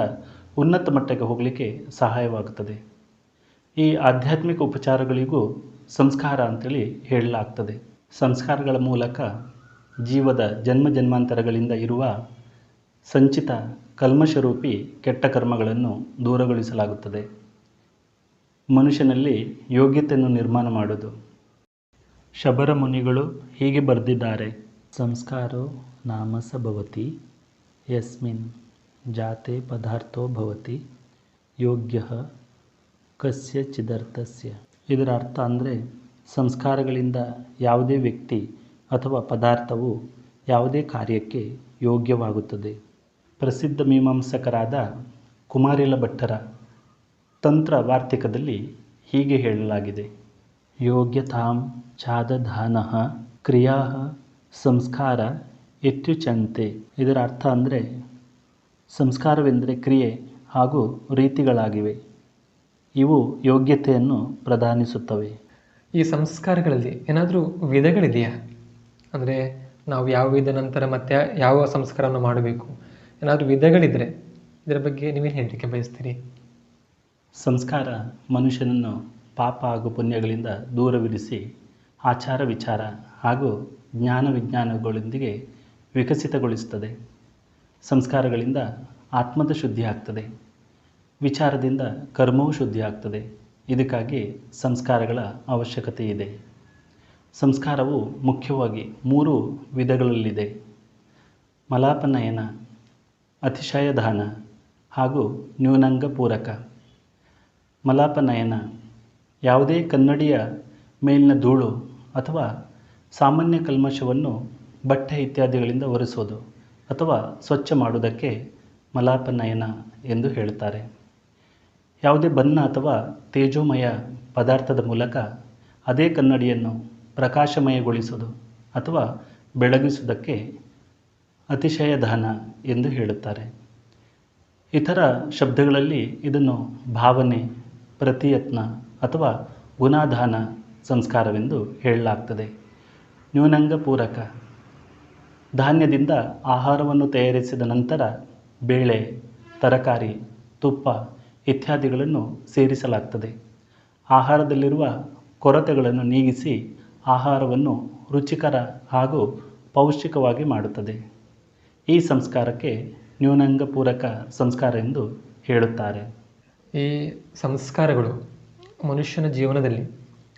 ಉನ್ನತ ಮಟ್ಟಕ್ಕೆ ಹೋಗಲಿಕ್ಕೆ ಸಹಾಯವಾಗುತ್ತದೆ. ಈ ಆಧ್ಯಾತ್ಮಿಕ ಉಪಚಾರಗಳಿಗೂ ಸಂಸ್ಕಾರ ಅಂತೇಳಿ ಹೇಳಲಾಗ್ತದೆ. ಸಂಸ್ಕಾರಗಳ ಮೂಲಕ ಜೀವದ ಜನ್ಮ ಜನ್ಮಾಂತರಗಳಿಂದ ಇರುವ ಸಂಚಿತ ಕಲ್ಮಶರೂಪಿ ಕೆಟ್ಟ ಕರ್ಮಗಳನ್ನು ದೂರಗೊಳಿಸಲಾಗುತ್ತದೆ. ಮನುಷ್ಯನಲ್ಲಿ ಯೋಗ್ಯತೆಯನ್ನು ನಿರ್ಮಾಣ ಮಾಡೋದು. ಶಬರ ಮುನಿಗಳು ಹೀಗೆ ಬರೆದಿದ್ದಾರೆ: ಸಂಸ್ಕಾರೋ ನಾಮಸ ಭವತಿ ಯಸ್ಮಿನ್ ಜಾತೆ ಪದಾರ್ಥೋ ಭವತಿ ಯೋಗ್ಯ ಕಸ್ಯಚಿದರ್ಥಸ್ಯ. ಇದರ ಅರ್ಥ ಅಂದರೆ, ಸಂಸ್ಕಾರಗಳಿಂದ ಯಾವುದೇ ವ್ಯಕ್ತಿ ಅಥವಾ ಪದಾರ್ಥವು ಯಾವುದೇ ಕಾರ್ಯಕ್ಕೆ ಯೋಗ್ಯವಾಗುತ್ತದೆ. ಪ್ರಸಿದ್ಧ ಮೀಮಾಂಸಕರಾದ ಕುಮಾರಿಲ ಭಟ್ಟರ ತಂತ್ರ ವಾರ್ತಿಕದಲ್ಲಿ ಹೀಗೆ ಹೇಳಲಾಗಿದೆ: ಯೋಗ್ಯತಾಂ ಚಾದಧಾನಃ ಕ್ರಿಯಾ ಸಂಸ್ಕಾರ ಇತ್ಯುಚ್ಯಂತೆ. ಇದರ ಅರ್ಥ ಅಂದರೆ, ಸಂಸ್ಕಾರವೆಂದರೆ ಕ್ರಿಯೆ ಹಾಗೂ ರೀತಿಗಳಾಗಿವೆ. ಇವು ಯೋಗ್ಯತೆಯನ್ನು ಪ್ರದಾನಿಸುತ್ತವೆ. ಈ ಸಂಸ್ಕಾರಗಳಲ್ಲಿ ಏನಾದರೂ ವಿಧಗಳಿದೆಯಾ? ಅಂದರೆ ನಾವು ಯಾವ ವಿಧ ನಂತರ ಮತ್ತೆ ಯಾವ ಸಂಸ್ಕಾರವನ್ನು ಮಾಡಬೇಕು, ಏನಾದರೂ ವಿಧಗಳಿದ್ದರೆ ಇದರ ಬಗ್ಗೆ ನೀವೇನು ಹೇಳಲಿಕ್ಕೆ ಬಯಸ್ತೀರಿ? ಸಂಸ್ಕಾರ ಮನುಷ್ಯನನ್ನು ಪಾಪ ಹಾಗೂ ಪುಣ್ಯಗಳಿಂದ ದೂರವಿರಿಸಿ ಆಚಾರ ವಿಚಾರ ಹಾಗೂ ಜ್ಞಾನ ವಿಜ್ಞಾನಗಳೊಂದಿಗೆ ವಿಕಸಿತಗೊಳಿಸುತ್ತದೆ. ಸಂಸ್ಕಾರಗಳಿಂದ ಆತ್ಮದ ಶುದ್ಧಿ ಆಗ್ತದೆ, ವಿಚಾರದಿಂದ ಕರ್ಮವೂ ಶುದ್ಧಿ ಆಗ್ತದೆ. ಇದಕ್ಕಾಗಿ ಸಂಸ್ಕಾರಗಳ ಅವಶ್ಯಕತೆ ಇದೆ. ಸಂಸ್ಕಾರವು ಮುಖ್ಯವಾಗಿ 3 ವಿಧಗಳಲ್ಲಿದೆ: ಮಲಾಪನಯನ, ಅತಿಶಯದಾನ ಹಾಗೂ ನ್ಯೂನಂಗ ಪೂರಕ. ಮಲಾಪನಯನ ಯಾವುದೇ ಕನ್ನಡಿಯ ಮೇಲಿನ ಧೂಳು ಅಥವಾ ಸಾಮಾನ್ಯ ಕಲ್ಮಶವನ್ನು ಬಟ್ಟೆ ಇತ್ಯಾದಿಗಳಿಂದ ಒರೆಸೋದು ಅಥವಾ ಸ್ವಚ್ಛ ಮಾಡುವುದಕ್ಕೆ ಮಲಾಪನಯನ ಎಂದು ಹೇಳುತ್ತಾರೆ. ಯಾವುದೇ ಬಣ್ಣ ಅಥವಾ ತೇಜೋಮಯ ಪದಾರ್ಥದ ಮೂಲಕ ಅದೇ ಕನ್ನಡಿಯನ್ನು ಪ್ರಕಾಶಮಯಗೊಳಿಸುವುದು ಅಥವಾ ಬೆಳಗಿಸುವುದಕ್ಕೆ ಅತಿಶಯದಾನ ಎಂದು ಹೇಳುತ್ತಾರೆ. ಇತರ ಶಬ್ದಗಳಲ್ಲಿ ಇದನ್ನು ಭಾವನೆ, ಪ್ರತಿಯತ್ನ ಅಥವಾ ಗುಣಾಧಾನ ಸಂಸ್ಕಾರವೆಂದು ಹೇಳಲಾಗ್ತದೆ. ನ್ಯೂನಂಗ ಪೂರಕ ಧಾನ್ಯದಿಂದ ಆಹಾರವನ್ನು ತಯಾರಿಸಿದ ನಂತರ ಬೇಳೆ, ತರಕಾರಿ, ತುಪ್ಪ ಇತ್ಯಾದಿಗಳನ್ನು ಸೇರಿಸಲಾಗ್ತದೆ. ಆಹಾರದಲ್ಲಿರುವ ಕೊರತೆಗಳನ್ನು ನೀಗಿಸಿ ಆಹಾರವನ್ನು ರುಚಿಕರ ಹಾಗೂ ಪೌಷ್ಟಿಕವಾಗಿ ಮಾಡುತ್ತದೆ. ಈ ಸಂಸ್ಕಾರಕ್ಕೆ ನ್ಯೂನಂಗ ಪೂರಕ ಸಂಸ್ಕಾರ ಎಂದು ಹೇಳುತ್ತಾರೆ. ಈ ಸಂಸ್ಕಾರಗಳು ಮನುಷ್ಯನ ಜೀವನದಲ್ಲಿ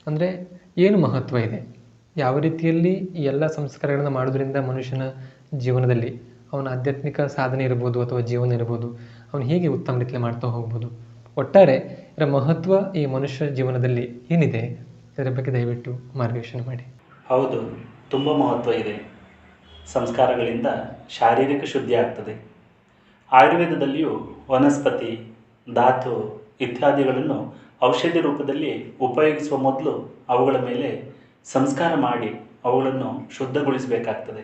ಅಂದರೆ ಏನು ಮಹತ್ವ ಇದೆ? ಯಾವ ರೀತಿಯಲ್ಲಿ ಈ ಎಲ್ಲ ಸಂಸ್ಕಾರಗಳನ್ನು ಮಾಡೋದ್ರಿಂದ ಮನುಷ್ಯನ ಜೀವನದಲ್ಲಿ ಅವನ ಆಧ್ಯಾತ್ಮಿಕ ಸಾಧನೆ ಇರ್ಬೋದು ಅಥವಾ ಜೀವನ ಇರ್ಬೋದು, ಅವನು ಹೇಗೆ ಉತ್ತಮ ರೀತಿಯಲ್ಲಿ ಮಾಡ್ತಾ ಹೋಗ್ಬೋದು? ಒಟ್ಟಾರೆ ಇದರ ಮಹತ್ವ ಈ ಮನುಷ್ಯ ಜೀವನದಲ್ಲಿ ಏನಿದೆ, ಇದರ ಬಗ್ಗೆ ದಯವಿಟ್ಟು ಮಾರ್ಗದರ್ಶನ ಮಾಡಿ. ಹೌದು, ತುಂಬ ಮಹತ್ವ ಇದೆ. ಸಂಸ್ಕಾರಗಳಿಂದ ಶಾರೀರಿಕ ಶುದ್ಧಿ ಆಗ್ತದೆ. ಆಯುರ್ವೇದದಲ್ಲಿಯೂ ವನಸ್ಪತಿ, ಧಾತು ಇತ್ಯಾದಿಗಳನ್ನು ಔಷಧಿ ರೂಪದಲ್ಲಿ ಉಪಯೋಗಿಸುವ ಮೊದಲು ಅವುಗಳ ಮೇಲೆ ಸಂಸ್ಕಾರ ಮಾಡಿ ಅವುಗಳನ್ನು ಶುದ್ಧಗೊಳಿಸಬೇಕಾಗ್ತದೆ.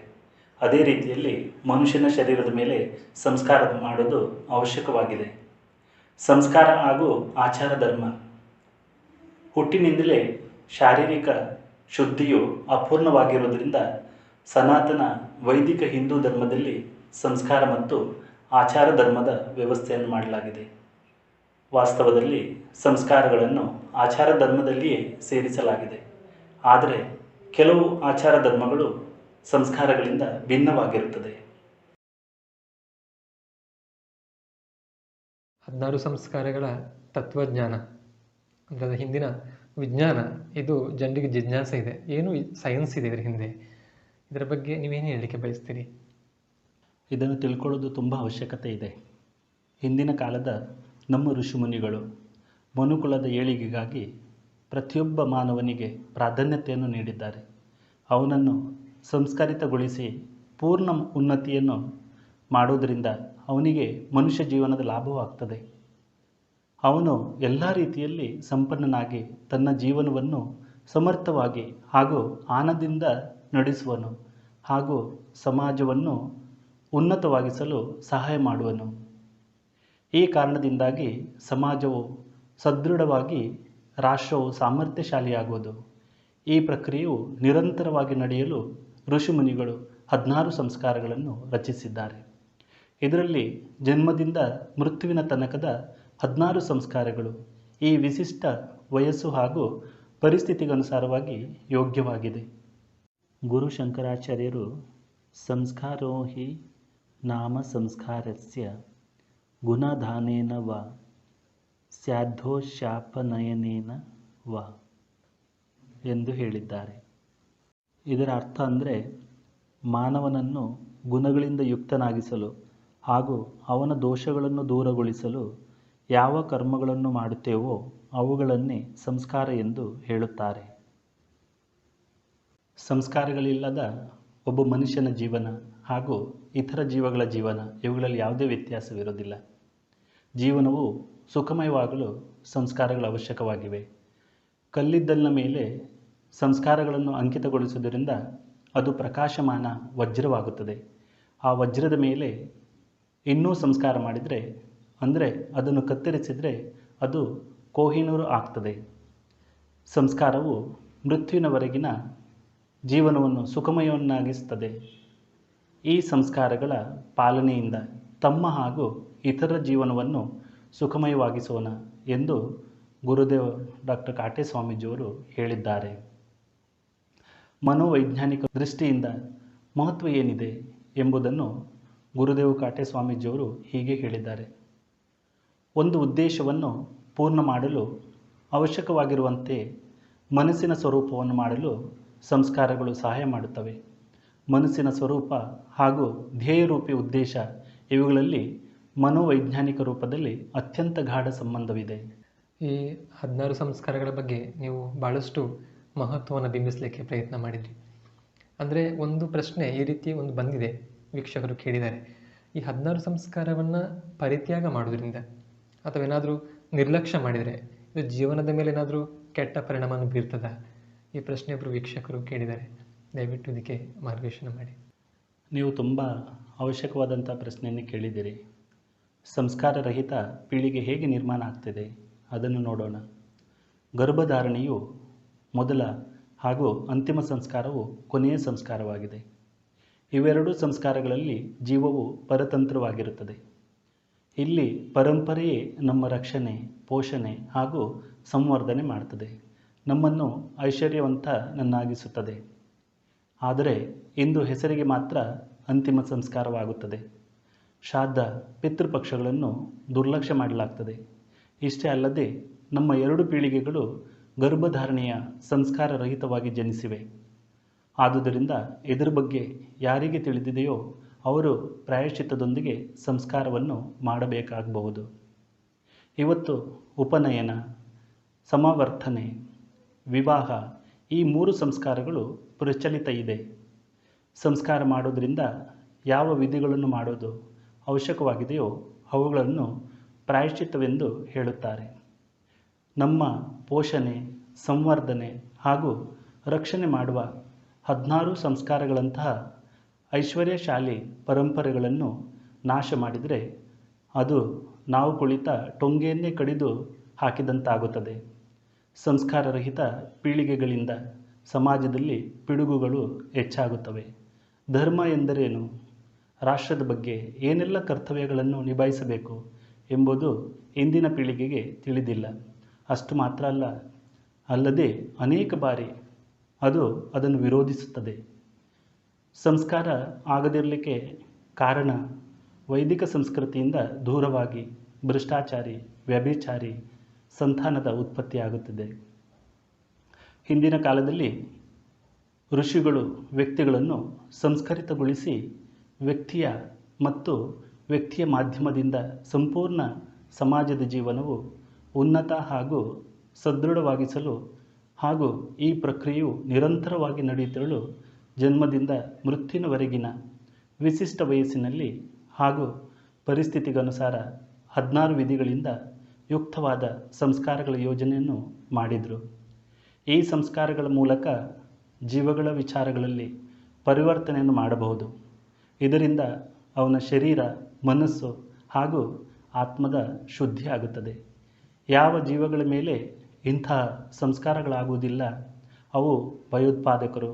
ಅದೇ ರೀತಿಯಲ್ಲಿ ಮನುಷ್ಯನ ಶರೀರದ ಮೇಲೆ ಸಂಸ್ಕಾರ ಮಾಡೋದು ಅವಶ್ಯಕವಾಗಿದೆ. ಸಂಸ್ಕಾರ ಹಾಗೂ ಆಚಾರ ಧರ್ಮ ಹುಟ್ಟಿನಿಂದಲೇ ಶಾರೀರಿಕ ಶುದ್ಧಿಯು ಅಪೂರ್ಣವಾಗಿರುವುದರಿಂದ ಸನಾತನ ವೈದಿಕ ಹಿಂದೂ ಧರ್ಮದಲ್ಲಿ ಸಂಸ್ಕಾರ ಮತ್ತು ಆಚಾರ ಧರ್ಮದ ವ್ಯವಸ್ಥೆಯನ್ನು ಮಾಡಲಾಗಿದೆ. ವಾಸ್ತವದಲ್ಲಿ ಸಂಸ್ಕಾರಗಳನ್ನು ಆಚಾರ ಧರ್ಮದಲ್ಲಿಯೇ ಸೇರಿಸಲಾಗಿದೆ. ಆದರೆ ಕೆಲವು ಆಚಾರ ಧರ್ಮಗಳು ಸಂಸ್ಕಾರಗಳಿಂದ ಭಿನ್ನವಾಗಿರುತ್ತದೆ. 16 ಸಂಸ್ಕಾರಗಳ ತತ್ವಜ್ಞಾನ ಅಂದರೆ ಅದರ ಹಿಂದಿನ ವಿಜ್ಞಾನ, ಇದು ಜನರಿಗೆ ಜಿಜ್ಞಾಸೆ ಇದೆ. ಏನು ಸೈನ್ಸ್ ಇದೆ ಇದರ ಹಿಂದೆ? ಇದರ ಬಗ್ಗೆ ನೀವೇನು ಹೇಳಲಿಕ್ಕೆ ಬಯಸ್ತೀರಿ? ಇದನ್ನು ತಿಳ್ಕೊಳ್ಳೋದು ತುಂಬ ಅವಶ್ಯಕತೆ ಇದೆ. ಹಿಂದಿನ ಕಾಲದ ನಮ್ಮ ಋಷಿಮುನಿಗಳು ಮನುಕುಲದ ಏಳಿಗೆಗಾಗಿ ಪ್ರತಿಯೊಬ್ಬ ಮಾನವನಿಗೆ ಪ್ರಾಧಾನ್ಯತೆಯನ್ನು ನೀಡಿದ್ದಾರೆ. ಅವನನ್ನು ಸಂಸ್ಕರಿತಗೊಳಿಸಿ ಪೂರ್ಣ ಉನ್ನತಿಯನ್ನು ಮಾಡೋದರಿಂದ ಅವನಿಗೆ ಮನುಷ್ಯ ಜೀವನದ ಲಾಭವಾಗ್ತದೆ. ಅವನು ಎಲ್ಲ ರೀತಿಯಲ್ಲಿ ಸಂಪನ್ನನಾಗಿ ತನ್ನ ಜೀವನವನ್ನು ಸಮರ್ಥವಾಗಿ ಹಾಗೂ ಆನಂದದಿಂದ ನಡೆಸುವನು ಹಾಗೂ ಸಮಾಜವನ್ನು ಉನ್ನತವಾಗಿಸಲು ಸಹಾಯ ಮಾಡುವನು. ಈ ಕಾರಣದಿಂದಾಗಿ ಸಮಾಜವು ಸದೃಢವಾಗಿ, ರಾಷ್ಟ್ರವು ಸಾಮರ್ಥ್ಯಶಾಲಿಯಾಗುವುದು. ಈ ಪ್ರಕ್ರಿಯೆಯು ನಿರಂತರವಾಗಿ ನಡೆಯಲು ಋಷಿಮುನಿಗಳು 16 ಸಂಸ್ಕಾರಗಳನ್ನು ರಚಿಸಿದ್ದಾರೆ. ಇದರಲ್ಲಿ ಜನ್ಮದಿಂದ ಮೃತ್ಯುವಿನ ತನಕದ 16 ಸಂಸ್ಕಾರಗಳು ಈ ವಿಶಿಷ್ಟ ವಯಸ್ಸು ಹಾಗೂ ಪರಿಸ್ಥಿತಿಗನುಸಾರವಾಗಿ ಯೋಗ್ಯವಾಗಿದೆ. ಗುರು ಶಂಕರಾಚಾರ್ಯರು ಸಂಸ್ಕಾರೋ ಹಿ ನಾಮ ಸಂಸ್ಕಾರಸ್ಯ ಗುಣಧಾನೇನ ವ ಸ್ಯಾಧೋಶಾಪನಯನೇನ ವ ಎಂದು ಹೇಳಿದ್ದಾರೆ. ಇದರ ಅರ್ಥ ಅಂದರೆ ಮಾನವನನ್ನು ಗುಣಗಳಿಂದ ಯುಕ್ತನಾಗಿಸಲು ಹಾಗೂ ಅವನ ದೋಷಗಳನ್ನು ದೂರಗೊಳಿಸಲು ಯಾವ ಕರ್ಮಗಳನ್ನು ಮಾಡುತ್ತೇವೋ ಅವುಗಳನ್ನೇ ಸಂಸ್ಕಾರ ಎಂದು ಹೇಳುತ್ತಾರೆ. ಸಂಸ್ಕಾರಗಳಿಲ್ಲದ ಒಬ್ಬ ಮನುಷ್ಯನ ಜೀವನ ಹಾಗೂ ಇತರ ಜೀವಗಳ ಜೀವನ ಇವುಗಳಲ್ಲಿ ಯಾವುದೇ ವ್ಯತ್ಯಾಸವಿರೋದಿಲ್ಲ. ಜೀವನವು ಸುಖಮಯವಾಗಲು ಸಂಸ್ಕಾರಗಳು ಅವಶ್ಯಕವಾಗಿವೆ. ಕಲ್ಲಿದ್ದಲಿನ ಮೇಲೆ ಸಂಸ್ಕಾರಗಳನ್ನು ಅಂಕಿತಗೊಳಿಸುವುದರಿಂದ ಅದು ಪ್ರಕಾಶಮಾನ ವಜ್ರವಾಗುತ್ತದೆ. ಆ ವಜ್ರದ ಮೇಲೆ ಇನ್ನೂ ಸಂಸ್ಕಾರ ಮಾಡಿದರೆ, ಅಂದರೆ ಅದನ್ನು ಕತ್ತರಿಸಿದರೆ ಅದು ಕೋಹಿನೂರು ಆಗ್ತದೆ. ಸಂಸ್ಕಾರವು ಮೃತ್ಯುವಿನವರೆಗಿನ ಜೀವನವನ್ನು ಸುಖಮಯವನ್ನಾಗಿಸುತ್ತದೆ. ಈ ಸಂಸ್ಕಾರಗಳ ಪಾಲನೆಯಿಂದ ತಮ್ಮ ಹಾಗೂ ಇತರ ಜೀವನವನ್ನು ಸುಖಮಯವಾಗಿಸೋಣ ಎಂದು ಗುರುದೇವ ಡಾಕ್ಟರ್ ಕಾಟೆ ಸ್ವಾಮೀಜಿಯವರು ಹೇಳಿದ್ದಾರೆ. ಮನೋವೈಜ್ಞಾನಿಕ ದೃಷ್ಟಿಯಿಂದ ಮಹತ್ವ ಏನಿದೆ ಎಂಬುದನ್ನು ಗುರುದೇವ ಕಾಟೆ ಸ್ವಾಮೀಜಿಯವರು ಹೀಗೆ ಹೇಳಿದ್ದಾರೆ. ಒಂದು ಉದ್ದೇಶವನ್ನು ಪೂರ್ಣ ಮಾಡಲು ಅವಶ್ಯಕವಾಗಿರುವಂತೆ ಮನಸ್ಸಿನ ಸ್ವರೂಪವನ್ನು ಮಾಡಲು ಸಂಸ್ಕಾರಗಳು ಸಹಾಯ ಮಾಡುತ್ತವೆ. ಮನಸ್ಸಿನ ಸ್ವರೂಪ ಹಾಗೂ ಧ್ಯೇಯರೂಪಿ ಉದ್ದೇಶ ಇವುಗಳಲ್ಲಿ ಮನೋವೈಜ್ಞಾನಿಕ ರೂಪದಲ್ಲಿ ಅತ್ಯಂತ ಗಾಢ ಸಂಬಂಧವಿದೆ. ಈ 16 ಸಂಸ್ಕಾರಗಳ ಬಗ್ಗೆ ನೀವು ಭಾಳಷ್ಟು ಮಹತ್ವವನ್ನು ಬಿಂಬಿಸಲಿಕ್ಕೆ ಪ್ರಯತ್ನ ಮಾಡಿದ್ರಿ. ಅಂದರೆ ಒಂದು ಪ್ರಶ್ನೆ ಈ ರೀತಿ ಒಂದು ಬಂದಿದೆ, ವೀಕ್ಷಕರು ಕೇಳಿದ್ದಾರೆ, ಈ 16 ಸಂಸ್ಕಾರವನ್ನು ಪರಿತ್ಯಾಗ ಮಾಡೋದ್ರಿಂದ ಅಥವಾ ಏನಾದರೂ ನಿರ್ಲಕ್ಷ್ಯ ಮಾಡಿದರೆ ಇದು ಜೀವನದ ಮೇಲೆ ಏನಾದರೂ ಕೆಟ್ಟ ಪರಿಣಾಮವನ್ನು ಬೀರ್ತದ? ಈ ಪ್ರಶ್ನೆಯೊಬ್ಬರು ವೀಕ್ಷಕರು ಕೇಳಿದ್ದಾರೆ. ದಯವಿಟ್ಟು ಇದಕ್ಕೆ ಮಾರ್ಗದರ್ಶನ ಮಾಡಿ. ನೀವು ತುಂಬ ಅವಶ್ಯಕವಾದಂಥ ಪ್ರಶ್ನೆಯನ್ನು ಕೇಳಿದ್ದೀರಿ. ಸಂಸ್ಕಾರರಹಿತ ಪೀಳಿಗೆ ಹೇಗೆ ನಿರ್ಮಾಣ ಆಗ್ತಿದೆ ಅದನ್ನು ನೋಡೋಣ. ಗರ್ಭಧಾರಣೆಯು ಮೊದಲ ಹಾಗೂ ಅಂತಿಮ ಸಂಸ್ಕಾರವು ಕೊನೆಯ ಸಂಸ್ಕಾರವಾಗಿದೆ. ಇವೆರಡೂ ಸಂಸ್ಕಾರಗಳಲ್ಲಿ ಜೀವವು ಪರತಂತ್ರವಾಗಿರುತ್ತದೆ. ಇಲ್ಲಿ ಪರಂಪರೆಯೇ ನಮ್ಮ ರಕ್ಷಣೆ, ಪೋಷಣೆ ಹಾಗೂ ಸಂವರ್ಧನೆ ಮಾಡ್ತದೆ, ನಮ್ಮನ್ನು ಐಶ್ವರ್ಯವಂತನನ್ನಾಗಿಸುತ್ತದೆ. ಆದರೆ ಇಂದು ಹೆಸರಿಗೆ ಮಾತ್ರ ಅಂತಿಮ ಸಂಸ್ಕಾರವಾಗುತ್ತದೆ. ಶ್ರಾದ್ದ, ಪಿತೃಪಕ್ಷಗಳನ್ನು ದುರ್ಲಕ್ಷ್ಯ ಮಾಡಲಾಗ್ತದೆ. ಇಷ್ಟೇ ಅಲ್ಲದೆ ನಮ್ಮ 2 ಪೀಳಿಗೆಗಳು ಗರ್ಭಧಾರಣೆಯ ಸಂಸ್ಕಾರ ರಹಿತವಾಗಿ ಜನಿಸಿವೆ. ಆದುದರಿಂದ ಇದರ ಬಗ್ಗೆ ಯಾರಿಗೆ ತಿಳಿದಿದೆಯೋ ಅವರು ಪ್ರಾಯಶ್ಚಿತ್ತದೊಂದಿಗೆ ಸಂಸ್ಕಾರವನ್ನು ಮಾಡಬೇಕಾಗಬಹುದು. ಇವತ್ತು ಉಪನಯನ, ಸಮಾವರ್ತನೆ, ವಿವಾಹ ಈ 3 ಸಂಸ್ಕಾರಗಳು ಪ್ರಚಲಿತ ಇದೆ. ಸಂಸ್ಕಾರ ಮಾಡೋದರಿಂದ ಯಾವ ವಿಧಿಗಳನ್ನು ಮಾಡೋದು ಅವಶ್ಯಕವಾಗಿದೆಯೋ ಅವುಗಳನ್ನು ಪ್ರಾಯಶ್ಚಿತ್ತವೆಂದು ಹೇಳುತ್ತಾರೆ. ನಮ್ಮ ಪೋಷಣೆ, ಸಂವರ್ಧನೆ ಹಾಗೂ ರಕ್ಷಣೆ ಮಾಡುವ 16 ಸಂಸ್ಕಾರಗಳಂತಹ ಐಶ್ವರ್ಯಶಾಲಿ ಪರಂಪರೆಗಳನ್ನು ನಾಶ ಮಾಡಿದರೆ ಅದು ನಾವು ಕುಳಿತ ಟೊಂಗೆಯನ್ನೇ ಕಡಿದು ಹಾಕಿದಂತಾಗುತ್ತದೆ. ಸಂಸ್ಕಾರರಹಿತ ಪೀಳಿಗೆಗಳಿಂದ ಸಮಾಜದಲ್ಲಿ ಪಿಡುಗುಗಳು ಹೆಚ್ಚಾಗುತ್ತವೆ. ಧರ್ಮ ಎಂದರೇನು, ರಾಷ್ಟ್ರದ ಬಗ್ಗೆ ಏನೆಲ್ಲ ಕರ್ತವ್ಯಗಳನ್ನು ನಿಭಾಯಿಸಬೇಕು ಎಂಬುದು ಇಂದಿನ ಪೀಳಿಗೆಗೆ ತಿಳಿದಿಲ್ಲ. ಅಷ್ಟು ಮಾತ್ರ ಅಲ್ಲದೆ ಅನೇಕ ಬಾರಿ ಅದು ಅದನ್ನು ವಿರೋಧಿಸುತ್ತದೆ. ಸಂಸ್ಕಾರ ಆಗದಿರಲಿಕ್ಕೆ ಕಾರಣ ವೈದಿಕ ಸಂಸ್ಕೃತಿಯಿಂದ ದೂರವಾಗಿ ಭ್ರಷ್ಟಾಚಾರಿ, ವ್ಯಭಿಚಾರಿ ಸಂತಾನದ ಉತ್ಪತ್ತಿಯಾಗುತ್ತದೆ. ಹಿಂದಿನ ಕಾಲದಲ್ಲಿ ಋಷಿಗಳು ವ್ಯಕ್ತಿಗಳನ್ನು ಸಂಸ್ಕರಿತಗೊಳಿಸಿ ವ್ಯಕ್ತಿಯ ಮಾಧ್ಯಮದಿಂದ ಸಂಪೂರ್ಣ ಸಮಾಜದ ಜೀವನವು ಉನ್ನತ ಹಾಗೂ ಸದೃಢವಾಗಿಸಲು ಹಾಗೂ ಈ ಪ್ರಕ್ರಿಯೆಯು ನಿರಂತರವಾಗಿ ನಡೆಯುತ್ತಿರಲು ಜನ್ಮದಿಂದ ಮೃತ್ಯುವಿನವರೆಗಿನ ವಿಶಿಷ್ಟ ವಯಸ್ಸಿನಲ್ಲಿ ಹಾಗೂ ಪರಿಸ್ಥಿತಿಗನುಸಾರ 16 ವಿಧಿಗಳಿಂದ ಯುಕ್ತವಾದ ಸಂಸ್ಕಾರಗಳ ಯೋಜನೆಯನ್ನು ಮಾಡಿದರು. ಈ ಸಂಸ್ಕಾರಗಳ ಮೂಲಕ ಜೀವಗಳ ವಿಚಾರಗಳಲ್ಲಿ ಪರಿವರ್ತನೆಯನ್ನು ಮಾಡಬಹುದು. ಇದರಿಂದ ಅವನ ಶರೀರ, ಮನಸ್ಸು ಹಾಗೂ ಆತ್ಮದ ಶುದ್ಧಿ ಆಗುತ್ತದೆ. ಯಾವ ಜೀವಗಳ ಮೇಲೆ ಇಂತಹ ಸಂಸ್ಕಾರಗಳಾಗುವುದಿಲ್ಲ ಅವು ಭಯೋತ್ಪಾದಕರು,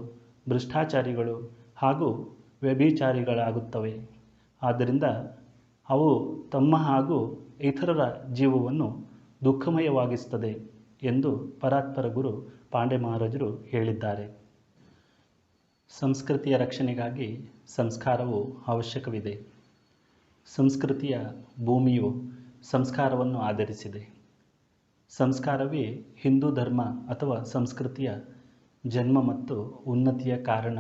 ಭ್ರಷ್ಟಾಚಾರಿಗಳು ಹಾಗೂ ವ್ಯಭಿಚಾರಿಗಳಾಗುತ್ತವೆ. ಆದ್ದರಿಂದ ಅವು ತಮ್ಮ ಹಾಗೂ ಇತರರ ಜೀವವನ್ನು ದುಃಖಮಯವಾಗಿಸುತ್ತದೆ ಎಂದು ಪರಾತ್ಪರ ಗುರು ಪಾಂಡೆ ಮಹಾರಾಜರು ಹೇಳಿದ್ದಾರೆ. ಸಂಸ್ಕೃತಿಯ ರಕ್ಷಣೆಗಾಗಿ ಸಂಸ್ಕಾರವು ಅವಶ್ಯಕವಿದೆ. ಸಂಸ್ಕೃತಿಯ ಭೂಮಿಯು ಸಂಸ್ಕಾರವನ್ನು ಆಧರಿಸಿದೆ. ಸಂಸ್ಕಾರವೇ ಹಿಂದೂ ಧರ್ಮ ಅಥವಾ ಸಂಸ್ಕೃತಿಯ ಜನ್ಮ ಮತ್ತು ಉನ್ನತಿಯ ಕಾರಣ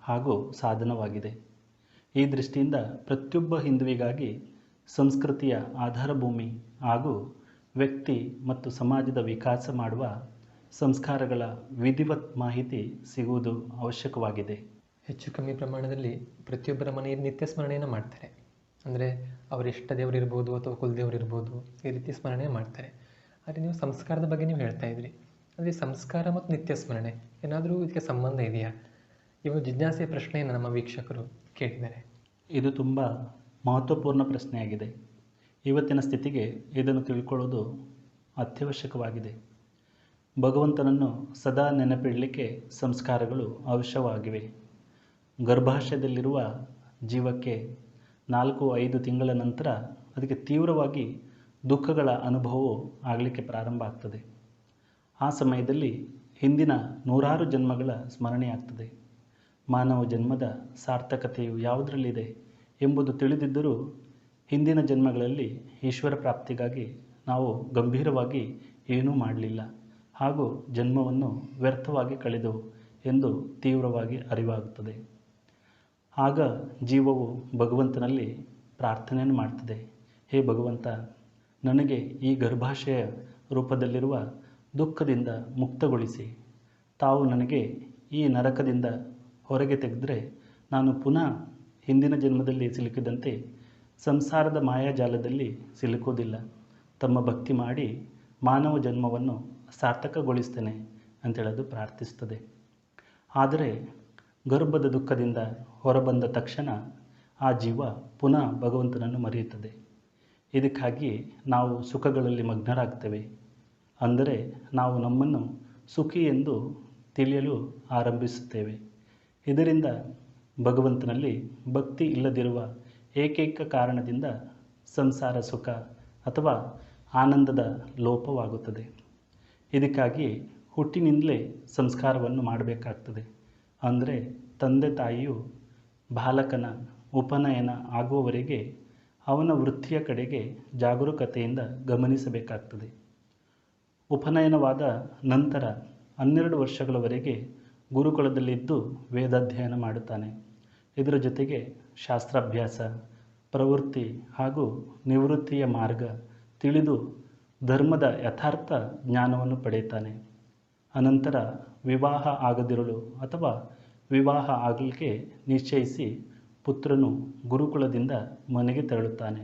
ಹಾಗೂ ಸಾಧನವಾಗಿದೆ. ಈ ದೃಷ್ಟಿಯಿಂದ ಪ್ರತಿಯೊಬ್ಬ ಹಿಂದುವಿಗಾಗಿ ಸಂಸ್ಕೃತಿಯ ಆಧಾರಭೂಮಿ ಹಾಗೂ ವ್ಯಕ್ತಿ ಮತ್ತು ಸಮಾಜದ ವಿಕಾಸ ಮಾಡುವ ಸಂಸ್ಕಾರಗಳ ವಿಧಿವತ್ ಮಾಹಿತಿ ಸಿಗುವುದು ಅವಶ್ಯಕವಾಗಿದೆ. ಹೆಚ್ಚು ಕಮ್ಮಿ ಪ್ರಮಾಣದಲ್ಲಿ ಪ್ರತಿಯೊಬ್ಬರ ಮನೆಯಲ್ಲಿ ನಿತ್ಯ ಸ್ಮರಣೆಯನ್ನು ಮಾಡ್ತಾರೆ. ಅಂದರೆ ಅವರ ಇಷ್ಟ ದೇವರಿರ್ಬೋದು ಅಥವಾ ಕುಲದೇವರಿರ್ಬೋದು, ಈ ರೀತಿ ಸ್ಮರಣೆ ಮಾಡ್ತಾರೆ. ಆದರೆ ನೀವು ಸಂಸ್ಕಾರದ ಬಗ್ಗೆ ನೀವು ಹೇಳ್ತಾ ಇದ್ರಿ. ಅಂದರೆ ಸಂಸ್ಕಾರ ಮತ್ತು ನಿತ್ಯ ಸ್ಮರಣೆ ಏನಾದರೂ ಇದಕ್ಕೆ ಸಂಬಂಧ ಇದೆಯಾ? ಈ ಒಂದು ಜಿಜ್ಞಾಸೆಯ ಪ್ರಶ್ನೆಯನ್ನು ನಮ್ಮ ವೀಕ್ಷಕರು ಕೇಳಿದ್ದಾರೆ. ಇದು ತುಂಬ ಮಹತ್ವಪೂರ್ಣ ಪ್ರಶ್ನೆಯಾಗಿದೆ. ಇವತ್ತಿನ ಸ್ಥಿತಿಗೆ ಇದನ್ನು ತಿಳ್ಕೊಳ್ಳೋದು ಅತ್ಯವಶ್ಯಕವಾಗಿದೆ. ಭಗವಂತನನ್ನು ಸದಾ ನೆನಪಿಡಲಿಕ್ಕೆ ಸಂಸ್ಕಾರಗಳು ಅವಶ್ಯವಾಗಿವೆ. ಗರ್ಭಾಶಯದಲ್ಲಿರುವ ಜೀವಕ್ಕೆ 4-5 ತಿಂಗಳ ನಂತರ ಅದಕ್ಕೆ ತೀವ್ರವಾಗಿ ದುಃಖಗಳ ಅನುಭವವು ಆಗಲಿಕ್ಕೆ ಪ್ರಾರಂಭ ಆಗ್ತದೆ. ಆ ಸಮಯದಲ್ಲಿ ಹಿಂದಿನ 100 ಜನ್ಮಗಳ ಸ್ಮರಣೆಯಾಗ್ತದೆ. ಮಾನವ ಜನ್ಮದ ಸಾರ್ಥಕತೆಯು ಯಾವುದರಲ್ಲಿದೆ ಎಂಬುದು ತಿಳಿದಿದ್ದರೂ ಹಿಂದಿನ ಜನ್ಮಗಳಲ್ಲಿ ಈಶ್ವರ ಪ್ರಾಪ್ತಿಗಾಗಿ ನಾವು ಗಂಭೀರವಾಗಿ ಏನೂ ಮಾಡಲಿಲ್ಲ ಹಾಗೂ ಜನ್ಮವನ್ನು ವ್ಯರ್ಥವಾಗಿ ಕಳೆದೆವು ಎಂದು ತೀವ್ರವಾಗಿ ಅರಿವಾಗುತ್ತದೆ. ಆಗ ಜೀವವು ಭಗವಂತನಲ್ಲಿ ಪ್ರಾರ್ಥನೆಯನ್ನು ಮಾಡ್ತದೆ. ಹೇ ಭಗವಂತ, ನನಗೆ ಈ ಗರ್ಭಾಶಯ ರೂಪದಲ್ಲಿರುವ ದುಃಖದಿಂದ ಮುಕ್ತಗೊಳಿಸಿ. ತಾವು ನನಗೆ ಈ ನರಕದಿಂದ ಹೊರಗೆ ತೆಗೆದರೆ ನಾನು ಪುನಃ ಹಿಂದಿನ ಜನ್ಮದಲ್ಲಿ ಸಿಲುಕಿದಂತೆ ಸಂಸಾರದ ಮಾಯಾಜಾಲದಲ್ಲಿ ಸಿಲುಕುವುದಿಲ್ಲ. ತಮ್ಮ ಭಕ್ತಿ ಮಾಡಿ ಮಾನವ ಜನ್ಮವನ್ನು ಸಾರ್ಥಕಗೊಳಿಸ್ತೇನೆ ಅಂತೇಳೋದು ಪ್ರಾರ್ಥಿಸ್ತದೆ. ಆದರೆ ಗರ್ಭದ ದುಃಖದಿಂದ ಹೊರಬಂದ ತಕ್ಷಣ ಆ ಜೀವ ಪುನಃ ಭಗವಂತನನ್ನು ಮರೆಯುತ್ತದೆ. ಇದಕ್ಕಾಗಿ ನಾವು ಸುಖಗಳಲ್ಲಿ ಮಗ್ನರಾಗ್ತೇವೆ. ಅಂದರೆ ನಾವು ನಮ್ಮನ್ನು ಸುಖಿ ಎಂದು ತಿಳಿಯಲು ಆರಂಭಿಸುತ್ತೇವೆ. ಇದರಿಂದ ಭಗವಂತನಲ್ಲಿ ಭಕ್ತಿ ಇಲ್ಲದಿರುವ ಏಕೈಕ ಕಾರಣದಿಂದ ಸಂಸಾರ ಸುಖ ಅಥವಾ ಆನಂದದ ಲೋಪವಾಗುತ್ತದೆ. ಇದಕ್ಕಾಗಿ ಹುಟ್ಟಿನಿಂದಲೇ ಸಂಸ್ಕಾರವನ್ನು ಮಾಡಬೇಕಾಗ್ತದೆ. ಅಂದರೆ ತಂದೆ ತಾಯಿಯು ಬಾಲಕನ ಉಪನಯನ ಆಗುವವರೆಗೆ ಅವನ ವೃತ್ತಿಯ ಕಡೆಗೆ ಜಾಗರೂಕತೆಯಿಂದ ಗಮನಿಸಬೇಕಾಗ್ತದೆ. ಉಪನಯನವಾದ ನಂತರ 12 ವರ್ಷಗಳವರೆಗೆ ಗುರುಕುಲದಲ್ಲಿದ್ದು ವೇದಾಧ್ಯಯನ ಮಾಡುತ್ತಾನೆ. ಇದರ ಜೊತೆಗೆ ಶಾಸ್ತ್ರಾಭ್ಯಾಸ, ಪ್ರವೃತ್ತಿ ಹಾಗೂ ನಿವೃತ್ತಿಯ ಮಾರ್ಗ ತಿಳಿದು ಧರ್ಮದ ಯಥಾರ್ಥ ಜ್ಞಾನವನ್ನು ಪಡೆಯುತ್ತಾನೆ. ಅನಂತರ ವಿವಾಹ ಆಗದಿರಲು ಅಥವಾ ವಿವಾಹ ಆಗಲಿಕ್ಕೆ ನಿಶ್ಚಯಿಸಿ ಪುತ್ರನು ಗುರುಕುಲದಿಂದ ಮನೆಗೆ ತೆರಳುತ್ತಾನೆ.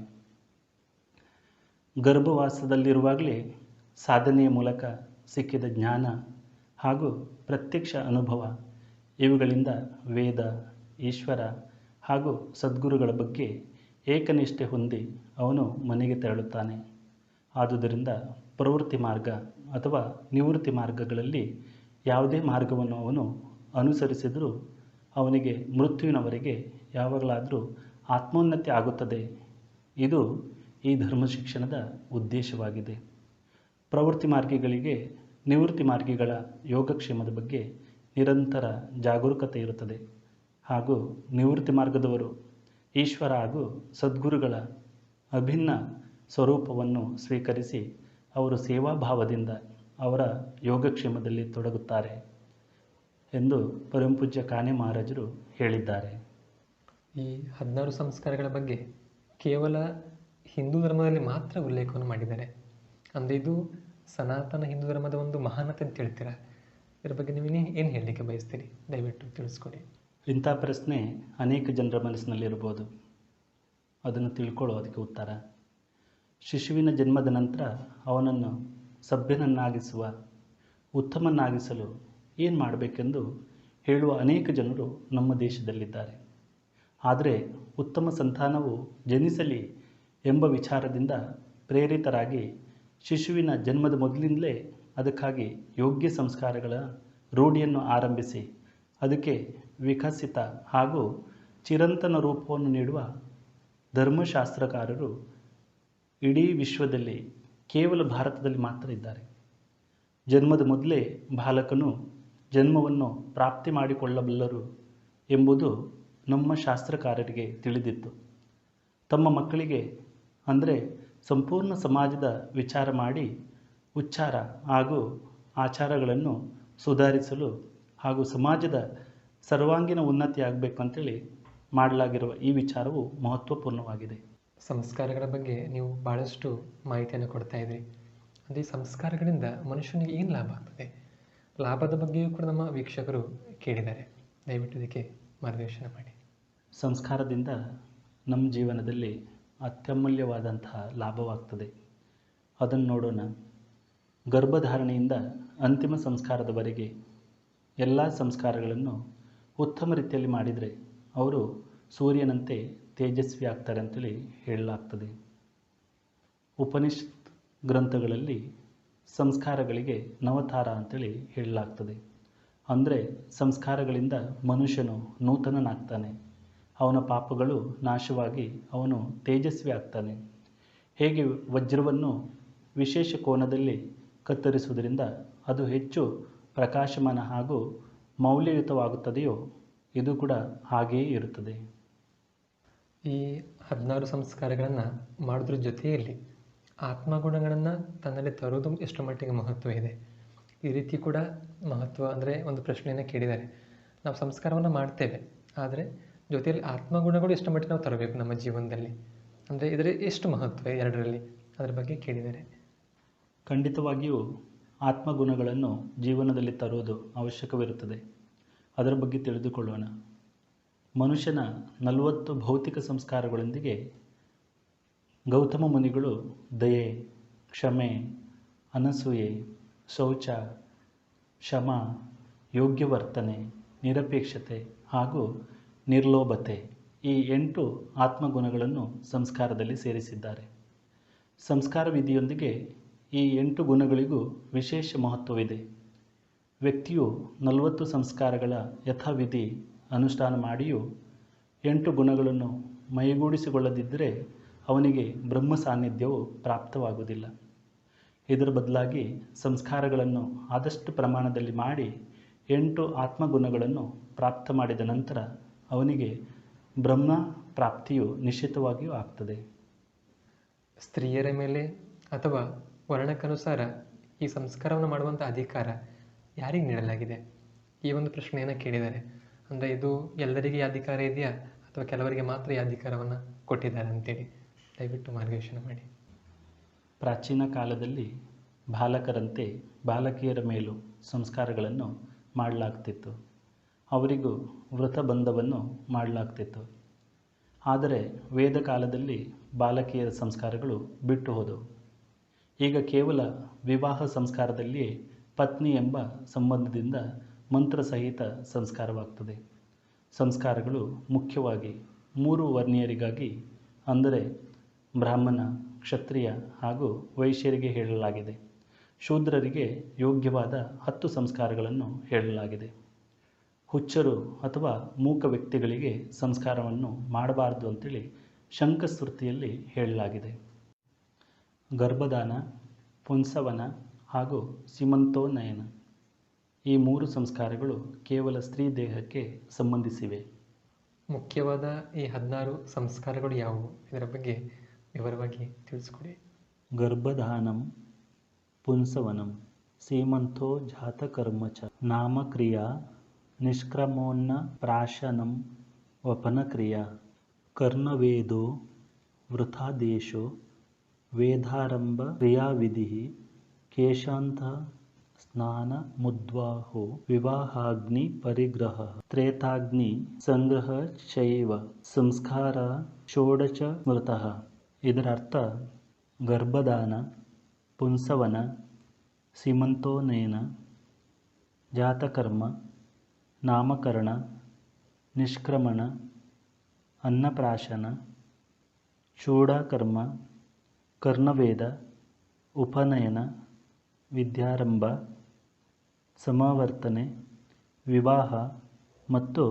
ಗರ್ಭವಾಸದಲ್ಲಿರುವಾಗಲೇ ಸಾಧನೆಯ ಮೂಲಕ ಸಿಕ್ಕಿದ ಜ್ಞಾನ ಹಾಗೂ ಪ್ರತ್ಯಕ್ಷ ಅನುಭವ ಇವುಗಳಿಂದ ವೇದ, ಈಶ್ವರ ಹಾಗೂ ಸದ್ಗುರುಗಳ ಬಗ್ಗೆ ಏಕನಿಷ್ಠೆ ಹೊಂದಿ ಅವನು ಮನೆಗೆ ತೆರಳುತ್ತಾನೆ. ಆದುದರಿಂದ ಪ್ರವೃತ್ತಿ ಮಾರ್ಗ ಅಥವಾ ನಿವೃತ್ತಿ ಮಾರ್ಗಗಳಲ್ಲಿ ಯಾವುದೇ ಮಾರ್ಗವನ್ನು ಅವನು ಅನುಸರಿಸಿದರೂ ಅವನಿಗೆ ಮೃತ್ಯುವಿನವರೆಗೆ ಯಾವಾಗಲಾದರೂ ಆತ್ಮೋನ್ನತಿ ಆಗುತ್ತದೆ. ಇದು ಈ ಧರ್ಮ ಶಿಕ್ಷಣದ ಉದ್ದೇಶವಾಗಿದೆ. ಪ್ರವೃತ್ತಿ ಮಾರ್ಗಿಗಳಿಗೆ ನಿವೃತ್ತಿ ಮಾರ್ಗಿಗಳ ಯೋಗಕ್ಷೇಮದ ಬಗ್ಗೆ ನಿರಂತರ ಜಾಗರೂಕತೆ ಇರುತ್ತದೆ. ಹಾಗೂ ನಿವೃತ್ತಿ ಮಾರ್ಗದವರು ಈಶ್ವರ ಹಾಗೂ ಸದ್ಗುರುಗಳ ಅಭಿನ್ನ ಸ್ವರೂಪವನ್ನು ಸ್ವೀಕರಿಸಿ ಅವರು ಸೇವಾಭಾವದಿಂದ ಅವರ ಯೋಗಕ್ಷೇಮದಲ್ಲಿ ತೊಡಗುತ್ತಾರೆ ಎಂದು ಪರಮಪೂಜ್ಯ ಕಾನೆ ಮಹಾರಾಜರು ಹೇಳಿದ್ದಾರೆ. ಈ 16 ಸಂಸ್ಕಾರಗಳ ಬಗ್ಗೆ ಕೇವಲ ಹಿಂದೂ ಧರ್ಮದಲ್ಲಿ ಮಾತ್ರ ಉಲ್ಲೇಖವನ್ನು ಮಾಡಿದ್ದಾರೆ. ಅಂದರೆ ಇದು ಸನಾತನ ಹಿಂದೂ ಧರ್ಮದ ಒಂದು ಮಹಾನತೆ ಅಂತ ಹೇಳ್ತೀರಾ? ಇದರ ಬಗ್ಗೆ ನೀವು ಏನು ಹೇಳಲಿಕ್ಕೆ ಬಯಸ್ತೀರಿ? ದಯವಿಟ್ಟು ತಿಳಿಸ್ಕೊಡಿ. ಇಂಥ ಪ್ರಶ್ನೆ ಅನೇಕ ಜನರ ಮನಸ್ಸಿನಲ್ಲಿರ್ಬೋದು. ಅದನ್ನು ತಿಳ್ಕೊಳ್ಳೋದಕ್ಕೆ ಉತ್ತರ, ಶಿಶುವಿನ ಜನ್ಮದ ನಂತರ ಅವನನ್ನು ಸಭ್ಯನನ್ನಾಗಿಸುವ, ಉತ್ತಮನಾಗಿಸಲು ಏನು ಮಾಡಬೇಕೆಂದು ಹೇಳುವ ಅನೇಕ ಜನರು ನಮ್ಮ ದೇಶದಲ್ಲಿದ್ದಾರೆ. ಆದರೆ ಉತ್ತಮ ಸಂತಾನವು ಜನಿಸಲಿ ಎಂಬ ವಿಚಾರದಿಂದ ಪ್ರೇರಿತರಾಗಿ ಶಿಶುವಿನ ಜನ್ಮದ ಮೊದಲಿಂದಲೇ ಅದಕ್ಕಾಗಿ ಯೋಗ್ಯ ಸಂಸ್ಕಾರಗಳ ರೂಢಿಯನ್ನು ಆರಂಭಿಸಿ ಅದಕ್ಕೆ ವಿಕಸಿತ ಹಾಗೂ ಚಿರಂತನ ರೂಪವನ್ನು ನೀಡುವ ಧರ್ಮಶಾಸ್ತ್ರಕಾರರು ಇಡೀ ವಿಶ್ವದಲ್ಲಿ ಕೇವಲ ಭಾರತದಲ್ಲಿ ಮಾತ್ರ ಇದ್ದಾರೆ. ಜನ್ಮದ ಮೊದಲೇ ಬಾಲಕನು ಜನ್ಮವನ್ನು ಪ್ರಾಪ್ತಿ ಮಾಡಿಕೊಳ್ಳಬಲ್ಲರು ಎಂಬುದು ನಮ್ಮ ಶಾಸ್ತ್ರಕಾರರಿಗೆ ತಿಳಿದಿತ್ತು. ತಮ್ಮ ಮಕ್ಕಳಿಗೆ ಅಂದರೆ ಸಂಪೂರ್ಣ ಸಮಾಜದ ವಿಚಾರ ಮಾಡಿ ಉಚ್ಚಾರ ಹಾಗೂ ಆಚಾರಗಳನ್ನು ಸುಧಾರಿಸಲು ಹಾಗೂ ಸಮಾಜದ ಸರ್ವಾಂಗೀಣ ಉನ್ನತಿ ಆಗಬೇಕು ಅಂತೇಳಿ ಮಾಡಲಾಗಿರುವ ಈ ವಿಚಾರವು ಮಹತ್ವಪೂರ್ಣವಾಗಿದೆ. ಸಂಸ್ಕಾರಗಳ ಬಗ್ಗೆ ನೀವು ಭಾಳಷ್ಟು ಮಾಹಿತಿಯನ್ನು ಕೊಡ್ತಾ ಇದ್ದೀರಿ. ಅಂದರೆ ಈ ಸಂಸ್ಕಾರಗಳಿಂದ ಮನುಷ್ಯನಿಗೆ ಏನು ಲಾಭ ಆಗ್ತದೆ? ಲಾಭದ ಬಗ್ಗೆಯೂ ಕೂಡ ನಮ್ಮ ವೀಕ್ಷಕರು ಕೇಳಿದ್ದಾರೆ. ದಯವಿಟ್ಟು ಇದಕ್ಕೆ ಮಾರ್ಗದರ್ಶನ ಮಾಡಿ. ಸಂಸ್ಕಾರದಿಂದ ನಮ್ಮ ಜೀವನದಲ್ಲಿ ಅತ್ಯಮೂಲ್ಯವಾದಂತಹ ಲಾಭವಾಗ್ತದೆ. ಅದನ್ನು ನೋಡೋಣ. ಗರ್ಭಧಾರಣೆಯಿಂದ ಅಂತಿಮ ಸಂಸ್ಕಾರದವರೆಗೆ ಎಲ್ಲ ಸಂಸ್ಕಾರಗಳನ್ನು ಉತ್ತಮ ರೀತಿಯಲ್ಲಿ ಮಾಡಿದರೆ ಅವರು ಸೂರ್ಯನಂತೆ ತೇಜಸ್ವಿ ಆಗ್ತಾರೆ ಅಂತೇಳಿ ಹೇಳಲಾಗ್ತದೆ. ಉಪನಿಷತ್ ಗ್ರಂಥಗಳಲ್ಲಿ ಸಂಸ್ಕಾರಗಳಿಗೆ ನವತಾರ ಅಂತೇಳಿ ಹೇಳಲಾಗ್ತದೆ. ಅಂದರೆ ಸಂಸ್ಕಾರಗಳಿಂದ ಮನುಷ್ಯನು ನೂತನನಾಗ್ತಾನೆ, ಅವನ ಪಾಪಗಳು ನಾಶವಾಗಿ ಅವನು ತೇಜಸ್ವಿ ಆಗ್ತಾನೆ. ಹೇಗೆ ವಜ್ರವನ್ನು ವಿಶೇಷ ಕೋನದಲ್ಲಿ ಕತ್ತರಿಸುವುದರಿಂದ ಅದು ಹೆಚ್ಚು ಪ್ರಕಾಶಮಾನ ಹಾಗೂ ಮೌಲ್ಯಯುತವಾಗುತ್ತದೆಯೋ ಇದು ಕೂಡ ಹಾಗೆಯೇ ಇರುತ್ತದೆ. ಈ 16 ಸಂಸ್ಕಾರಗಳನ್ನು ಮಾಡೋದ್ರ ಜೊತೆಯಲ್ಲಿ ಆತ್ಮಗುಣಗಳನ್ನು ತನ್ನಲ್ಲಿ ತರೋದು ಎಷ್ಟು ಮಟ್ಟಿಗೆ ಮಹತ್ವ ಇದೆ, ಈ ರೀತಿ ಕೂಡ ಮಹತ್ವ ಅಂದರೆ ಒಂದು ಪ್ರಶ್ನೆಯನ್ನು ಕೇಳಿದ್ದಾರೆ. ನಾವು ಸಂಸ್ಕಾರವನ್ನು ಮಾಡ್ತೇವೆ, ಆದರೆ ಜೊತೆಯಲ್ಲಿ ಆತ್ಮಗುಣಗಳು ಎಷ್ಟು ಮಟ್ಟಿಗೆ ನಾವು ತರಬೇಕು ನಮ್ಮ ಜೀವನದಲ್ಲಿ, ಅಂದರೆ ಇದರ ಎಷ್ಟು ಮಹತ್ವ ಎರಡರಲ್ಲಿ, ಅದರ ಬಗ್ಗೆ ಕೇಳಿದ್ದಾರೆ. ಖಂಡಿತವಾಗಿಯೂ ಆತ್ಮಗುಣಗಳನ್ನು ಜೀವನದಲ್ಲಿ ತರುವುದು ಅವಶ್ಯಕವಿರುತ್ತದೆ. ಅದರ ಬಗ್ಗೆ ತಿಳಿದುಕೊಳ್ಳೋಣ. ಮನುಷ್ಯನ 40 ಭೌತಿಕ ಸಂಸ್ಕಾರಗಳೊಂದಿಗೆ ಗೌತಮ ಮುನಿಗಳು ದಯೆ, ಕ್ಷಮೆ, ಅನಸೂಯೆ, ಶೌಚ, ಶಮ, ಯೋಗ್ಯ ವರ್ತನೆ, ನಿರಪೇಕ್ಷತೆ ಹಾಗೂ ನಿರ್ಲೋಭತೆ ಈ 8 ಆತ್ಮಗುಣಗಳನ್ನು ಸಂಸ್ಕಾರದಲ್ಲಿ ಸೇರಿಸಿದ್ದಾರೆ. ಸಂಸ್ಕಾರ ವಿಧಿಯೊಂದಿಗೆ ಈ 8 ಗುಣಗಳಿಗೂ ವಿಶೇಷ ಮಹತ್ವವಿದೆ. ವ್ಯಕ್ತಿಯು 40 ಸಂಸ್ಕಾರಗಳ ಯಥಾವಿಧಿ ಅನುಷ್ಠಾನ ಮಾಡಿಯೂ 8 ಗುಣಗಳನ್ನು ಮೈಗೂಡಿಸಿಕೊಳ್ಳದಿದ್ದರೆ ಅವನಿಗೆ ಬ್ರಹ್ಮ ಸಾನ್ನಿಧ್ಯವು ಪ್ರಾಪ್ತವಾಗುವುದಿಲ್ಲ. ಇದರ ಬದಲಾಗಿ ಸಂಸ್ಕಾರಗಳನ್ನು ಆದಷ್ಟು ಪ್ರಮಾಣದಲ್ಲಿ ಮಾಡಿ 8 ಆತ್ಮಗುಣಗಳನ್ನು ಪ್ರಾಪ್ತ ಮಾಡಿದ ನಂತರ ಅವನಿಗೆ ಬ್ರಹ್ಮ ಪ್ರಾಪ್ತಿಯು ನಿಶ್ಚಿತವಾಗಿಯೂ ಆಗ್ತದೆ. ಸ್ತ್ರೀಯರ ಮೇಲೆ ಅಥವಾ ವರ್ಣಕ್ಕನುಸಾರ ಈ ಸಂಸ್ಕಾರವನ್ನು ಮಾಡುವಂಥ ಅಧಿಕಾರ ಯಾರಿಗೆ ನೀಡಲಾಗಿದೆ, ಈ ಒಂದು ಪ್ರಶ್ನೆಯನ್ನು ಕೇಳಿದ್ದಾರೆ. ಅಂದರೆ ಇದು ಎಲ್ಲರಿಗೆ ಈ ಅಧಿಕಾರ ಇದೆಯಾ ಅಥವಾ ಕೆಲವರಿಗೆ ಮಾತ್ರ ಈ ಅಧಿಕಾರವನ್ನು ಕೊಟ್ಟಿದ್ದಾರೆ ಅಂತೇಳಿ ದಯವಿಟ್ಟು ಮಾರ್ಗದರ್ಶನ ಮಾಡಿ. ಪ್ರಾಚೀನ ಕಾಲದಲ್ಲಿ ಬಾಲಕರಂತೆ ಬಾಲಕಿಯರ ಮೇಲೂ ಸಂಸ್ಕಾರಗಳನ್ನು ಮಾಡಲಾಗ್ತಿತ್ತು. ಅವರಿಗೂ ವೃತಬಂಧವನ್ನು ಮಾಡಲಾಗ್ತಿತ್ತು. ಆದರೆ ವೇದ ಕಾಲದಲ್ಲಿ ಬಾಲಕಿಯರ ಸಂಸ್ಕಾರಗಳು ಬಿಟ್ಟು ಹೋದವು. ಈಗ ಕೇವಲ ವಿವಾಹ ಸಂಸ್ಕಾರದಲ್ಲಿಯೇ ಪತ್ನಿ ಎಂಬ ಸಂಬಂಧದಿಂದ ಮಂತ್ರ ಸಹಿತ ಸಂಸ್ಕಾರವಾಗ್ತದೆ. ಸಂಸ್ಕಾರಗಳು ಮುಖ್ಯವಾಗಿ 3 ವರ್ಣೀಯರಿಗಾಗಿ, ಅಂದರೆ ಬ್ರಾಹ್ಮಣ, ಕ್ಷತ್ರಿಯ ಹಾಗೂ ವೈಶ್ಯರಿಗೆ ಹೇಳಲಾಗಿದೆ. ಶೂದ್ರರಿಗೆ ಯೋಗ್ಯವಾದ 10 ಸಂಸ್ಕಾರಗಳನ್ನು ಹೇಳಲಾಗಿದೆ. ಹುಚ್ಚರು ಅಥವಾ ಮೂಕ ವ್ಯಕ್ತಿಗಳಿಗೆ ಸಂಸ್ಕಾರವನ್ನು ಮಾಡಬಾರದು ಅಂತೇಳಿ ಶಂಕಸ್ಮೃತಿಯಲ್ಲಿ ಹೇಳಲಾಗಿದೆ. ಗರ್ಭದಾನ, ಪುಂಸವನ ಹಾಗೂ ಸೀಮಂತೋನ್ನಯನ ಈ 3 ಸಂಸ್ಕಾರಗಳು ಕೇವಲ ಸ್ತ್ರೀ ದೇಹಕ್ಕೆ ಸಂಬಂಧಿಸಿವೆ. ಮುಖ್ಯವಾದ ಈ 16 ಸಂಸ್ಕಾರಗಳು ಯಾವುವು, ಇದರ ಬಗ್ಗೆ ವಿವರವಾಗಿ ತಿಳಿಸ್ಕೊಡಿ. ಗರ್ಭಧಾನಂ, ಪುಂಸವನಂ, ಸೀಮಂತೋ ಜಾತಕರ್ಮ ಚ, ನಾಮಕ್ರಿಯಾ, ನಿಷ್ಕ್ರಮೋನ್ನ ಪ್ರಾಶನಂ, ವಪನಕ್ರಿಯಾ, ಕರ್ಣವೇದೋ, ವೃಥಾದೇಶೋ, ವೇದಾರಂಭ ಕ್ರಿಯಾವಿಧಿ, ಕೇಶಾಂತ ಸ್ನಾನ ಮುದ್ವಾಹೋ, ವಿವಾಹಾಗ್ನಿ ಪರಿಗ್ರಹ, ತ್ರೇತಾಗ್ನಿ ಸಂಗ್ರಹ ಚೈವ ಸಂಸ್ಕಾರ ಷೋಡಶ ಸ್ಮೃತಃ. ಇದರ ಅರ್ಥ ಗರ್ಭದಾನ, ಪುಂಸವನ, ಸೀಮಂತೋನ್ನಯನ, ಜಾತಕರ್ಮ, ನಾಮಕರಣ, ನಿಷ್ಕ್ರಮಣ, ಅನ್ನಪ್ರಾಶನ, ಚೂಡಾಕರ್ಮ, ಕರ್ಣವೇದ, ಉಪನಯನ, ವಿದ್ಯಾರಂಭ, ಸಮಾವರ್ತನೆ, ವಿವಾಹ ಮತ್ತು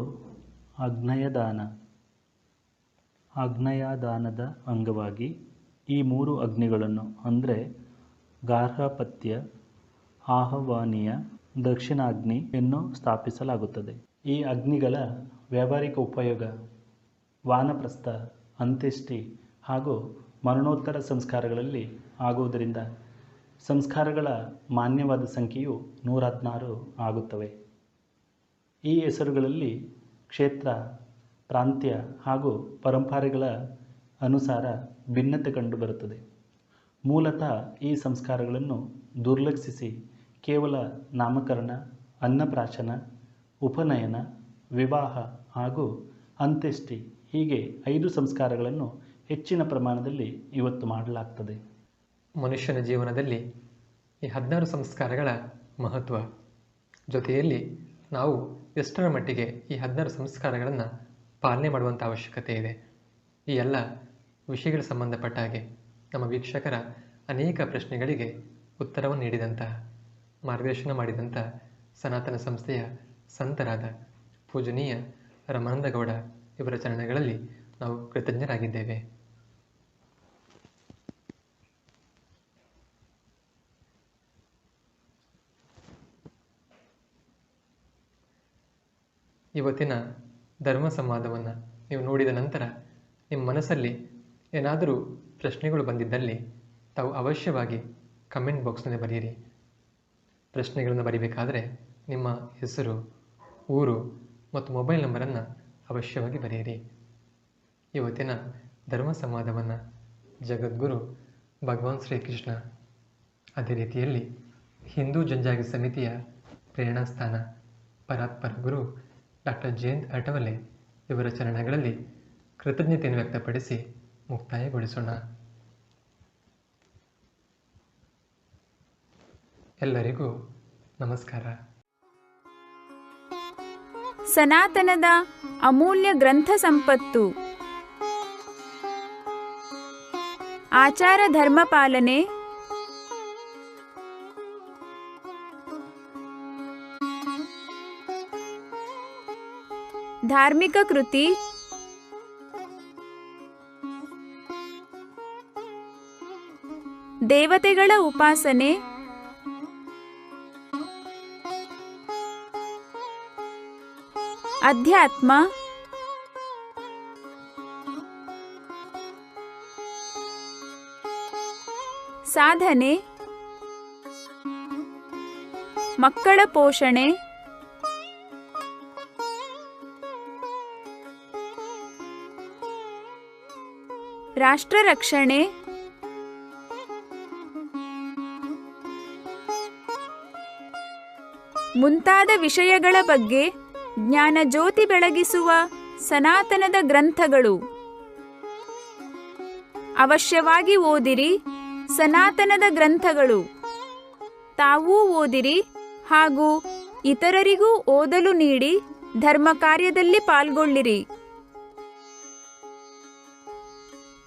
ಆಗ್ನೇಯದಾನ. ಆಗ್ನೇಯದಾನದ ಅಂಗವಾಗಿ ಈ 3 ಅಗ್ನಿಗಳನ್ನು ಅಂದರೆ ಗಾರ್ಹಪತ್ಯ, ಆಹ್ವಾನೀಯ, ದಕ್ಷಿಣಾಗ್ನಿಯನ್ನು ಸ್ಥಾಪಿಸಲಾಗುತ್ತದೆ. ಈ ಅಗ್ನಿಗಳ ವ್ಯಾವಹಾರಿಕ ಉಪಯೋಗ ವಾನಪ್ರಸ್ಥ, ಅಂತ್ಯೇಷ್ಟಿ ಹಾಗೂ ಮರಣೋತ್ತರ ಸಂಸ್ಕಾರಗಳಲ್ಲಿ ಆಗುವುದರಿಂದ ಸಂಸ್ಕಾರಗಳ ಮಾನ್ಯವಾದ ಸಂಖ್ಯೆಯು 116 ಆಗುತ್ತವೆ. ಈ ಹೆಸರುಗಳಲ್ಲಿ ಕ್ಷೇತ್ರ, ಪ್ರಾಂತ್ಯ ಹಾಗೂ ಪರಂಪರೆಗಳ ಅನುಸಾರ ಭಿನ್ನತೆ ಕಂಡುಬರುತ್ತದೆ. ಮೂಲತಃ ಈ ಸಂಸ್ಕಾರಗಳನ್ನು ದುರ್ಲಕ್ಷಿಸಿ ಕೇವಲ ನಾಮಕರಣ, ಅನ್ನಪ್ರಾಶನ, ಉಪನಯನ, ವಿವಾಹ ಹಾಗೂ ಅಂತ್ಯೇಷ್ಟಿ ಹೀಗೆ 5 ಸಂಸ್ಕಾರಗಳನ್ನು ಹೆಚ್ಚಿನ ಪ್ರಮಾಣದಲ್ಲಿ ಇವತ್ತು ಮಾಡಲಾಗ್ತದೆ. ಮನುಷ್ಯನ ಜೀವನದಲ್ಲಿ ಈ 16 ಸಂಸ್ಕಾರಗಳ ಮಹತ್ವ ಜೊತೆಯಲ್ಲಿ ನಾವು ಎಷ್ಟರ ಮಟ್ಟಿಗೆ ಈ 16 ಸಂಸ್ಕಾರಗಳನ್ನು ಪಾಲನೆ ಮಾಡುವಂಥ ಅವಶ್ಯಕತೆ ಇದೆ, ಈ ಎಲ್ಲ ವಿಷಯಗಳಿಗೆ ಸಂಬಂಧಪಟ್ಟ ಹಾಗೆ ನಮ್ಮ ವೀಕ್ಷಕರ ಅನೇಕ ಪ್ರಶ್ನೆಗಳಿಗೆ ಉತ್ತರವನ್ನು ನೀಡಿದಂಥ, ಮಾರ್ಗದರ್ಶನ ಮಾಡಿದಂಥ ಸನಾತನ ಸಂಸ್ಥೆಯ ಸಂತರಾದ ಪೂಜನೀಯ ರಮಾನಂದಗೌಡ ಇವರ ಚರಣಗಳಲ್ಲಿ ನಾವು ಕೃತಜ್ಞರಾಗಿದ್ದೇವೆ. ಇವತ್ತಿನ ಧರ್ಮ ಸಂವಾದವನ್ನು ನೀವು ನೋಡಿದ ನಂತರ ನಿಮ್ಮ ಮನಸ್ಸಲ್ಲಿ ಏನಾದರೂ ಪ್ರಶ್ನೆಗಳು ಬಂದಿದ್ದಲ್ಲಿ ತಾವು ಅವಶ್ಯವಾಗಿ ಕಮೆಂಟ್ ಬಾಕ್ಸ್ನಲ್ಲಿ ಬರೆಯಿರಿ. ಪ್ರಶ್ನೆಗಳನ್ನು ಬರೀಬೇಕಾದರೆ ನಿಮ್ಮ ಹೆಸರು, ಊರು ಮತ್ತು ಮೊಬೈಲ್ ನಂಬರನ್ನು ಅವಶ್ಯವಾಗಿ ಬರೆಯಿರಿ. ಇವತ್ತಿನ ಧರ್ಮ ಸಂವಾದವನ್ನು ಜಗದ್ಗುರು ಭಗವಾನ್ ಶ್ರೀಕೃಷ್ಣ, ಅದೇ ರೀತಿಯಲ್ಲಿ ಹಿಂದೂ ಜನಜಾಗೃತಿ ಸಮಿತಿಯ ಪ್ರೇರಣಾಸ್ಥಾನ ಪರಾತ್ಪರ ಗುರು ಡಾಕ್ಟರ್ ಜಯಂತ್ ಅಟವಲೆ ಇವರ ಚರಣಗಳಲ್ಲಿ ಕೃತಜ್ಞತೆಯನ್ನು ವ್ಯಕ್ತಪಡಿಸಿ ಮುಕ್ತಾಯಗೊಳಿಸೋಣ. ಎಲ್ಲರಿಗೂ ನಮಸ್ಕಾರ. ಸನಾತನದ ಅಮೂಲ್ಯ ಗ್ರಂಥ ಸಂಪತ್ತು, ಆಚಾರ ಧರ್ಮ ಪಾಲನೆ, ಧಾರ್ಮಿಕ ಕೃತಿ, ದೇವತೆಗಳ ಉಪಾಸನೆ, ಅಧ್ಯಾತ್ಮ, ಸಾಧನೆ, ಮಕ್ಕಳ ಪೋಷಣೆ, ರಾಷ್ಟ್ರ ರಕ್ಷಣೆ, ಮುಂತಾದ ವಿಷಯಗಳ ಬಗ್ಗೆ ಜ್ಞಾನ ಜ್ಯೋತಿ ಬೆಳಗಿಸುವ ಸನಾತನದ ಗ್ರಂಥಗಳು. ಅವಶ್ಯವಾಗಿ ಓದಿರಿ ಸನಾತನದ ಗ್ರಂಥಗಳು. ತಾವೂ ಓದಿರಿ ಹಾಗೂ ಇತರರಿಗೂ ಓದಲು ನೀಡಿ ಧರ್ಮ ಕಾರ್ಯದಲ್ಲಿ ಪಾಲ್ಗೊಳ್ಳಿರಿ.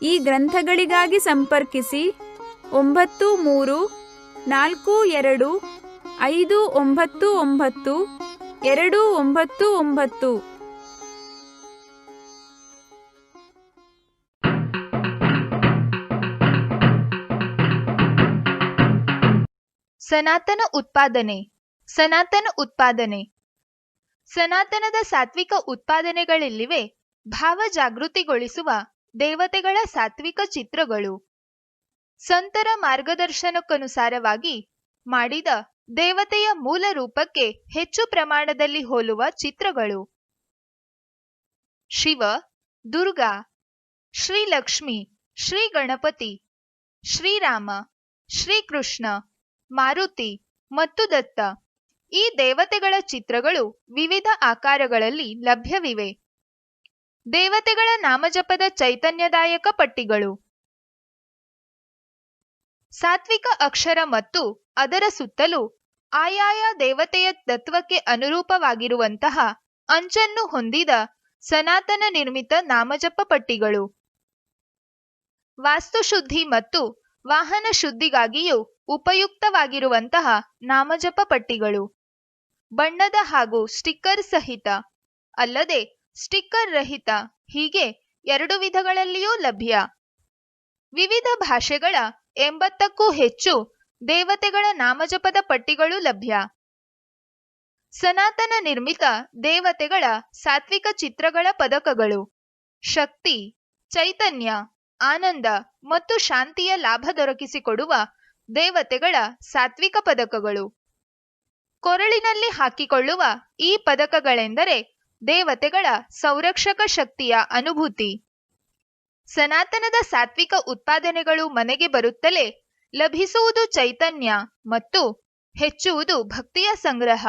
ಈ ಗ್ರಂಥಗಳಿಗಾಗಿ ಸಂಪರ್ಕಿಸಿ 9345992299. ಸನಾತನ ಉತ್ಪಾದನೆ. ಸನಾತನದ ಸಾತ್ವಿಕ ಉತ್ಪಾದನೆಗಳಲ್ಲಿವೆ ಭಾವ ಜಾಗೃತಿಗೊಳಿಸುವ ದೇವತೆಗಳ ಸಾತ್ವಿಕ ಚಿತ್ರಗಳು. ಸಂತರ ಮಾರ್ಗದರ್ಶನಕ್ಕನುಸಾರವಾಗಿ ಮಾಡಿದ ದೇವತೆಯ ಮೂಲ ರೂಪಕ್ಕೆ ಹೆಚ್ಚು ಪ್ರಮಾಣದಲ್ಲಿ ಹೋಲುವ ಚಿತ್ರಗಳು. ಶಿವ, ದುರ್ಗಾ, ಶ್ರೀಲಕ್ಷ್ಮಿ, ಶ್ರೀ ಗಣಪತಿ, ಶ್ರೀರಾಮ, ಶ್ರೀಕೃಷ್ಣ, ಮಾರುತಿ ಮತ್ತು ದತ್ತ ಈ ದೇವತೆಗಳ ಚಿತ್ರಗಳು ವಿವಿಧ ಆಕಾರಗಳಲ್ಲಿ ಲಭ್ಯವಿವೆ. ದೇವತೆಗಳ ನಾಮಜಪದ ಚೈತನ್ಯದಾಯಕ ಪಟ್ಟಿಗಳು. ಸಾತ್ವಿಕ ಅಕ್ಷರ ಮತ್ತು ಅದರ ಸುತ್ತಲೂ ಆಯಾಯ ದೇವತೆಯ ತತ್ವಕ್ಕೆ ಅನುರೂಪವಾಗಿರುವಂತಹ ಅಂಚನ್ನು ಹೊಂದಿದ ಸನಾತನ ನಿರ್ಮಿತ ನಾಮಜಪ ಪಟ್ಟಿಗಳು. ವಾಸ್ತುಶುದ್ಧಿ ಮತ್ತು ವಾಹನ ಶುದ್ಧಿಗಾಗಿಯೂ ಉಪಯುಕ್ತವಾಗಿರುವಂತಹ ನಾಮಜಪ ಪಟ್ಟಿಗಳು. ಬಣ್ಣದ ಹಾಗೂ ಸ್ಟಿಕ್ಕರ್ ಸಹಿತ, ಅಲ್ಲದೆ ಸ್ಟಿಕ್ಕರ್ ರಹಿತ ಹೀಗೆ 2 ವಿಧಗಳಲ್ಲಿಯೂ ಲಭ್ಯ. ವಿವಿಧ ಭಾಷೆಗಳ 80ಕ್ಕೂ ಹೆಚ್ಚು ದೇವತೆಗಳ ನಾಮಜಪದ ಪಟ್ಟಿಗಳು ಲಭ್ಯ. ಸನಾತನ ನಿರ್ಮಿತ ದೇವತೆಗಳ ಸಾತ್ವಿಕ ಚಿತ್ರಗಳ ಪದಕಗಳು. ಶಕ್ತಿ, ಚೈತನ್ಯ, ಆನಂದ ಮತ್ತು ಶಾಂತಿಯ ಲಾಭ ದೊರಕಿಸಿಕೊಡುವ ದೇವತೆಗಳ ಸಾತ್ವಿಕ ಪದಕಗಳು. ಕೊರಳಿನಲ್ಲಿ ಹಾಕಿಕೊಳ್ಳುವ ಈ ಪದಕಗಳೆಂದರೆ ದೇವತೆಗಳ ಸಂರಕ್ಷಕ ಶಕ್ತಿಯ ಅನುಭೂತಿ. ಸನಾತನದ ಸಾತ್ವಿಕ ಉತ್ಪಾದನೆಗಳು ಮನೆಗೆ ಬರುತ್ತಲೇ ಲಭಿಸುವುದು ಚೈತನ್ಯ ಮತ್ತು ಹೆಚ್ಚುವುದು ಭಕ್ತಿಯ ಸಂಗ್ರಹ.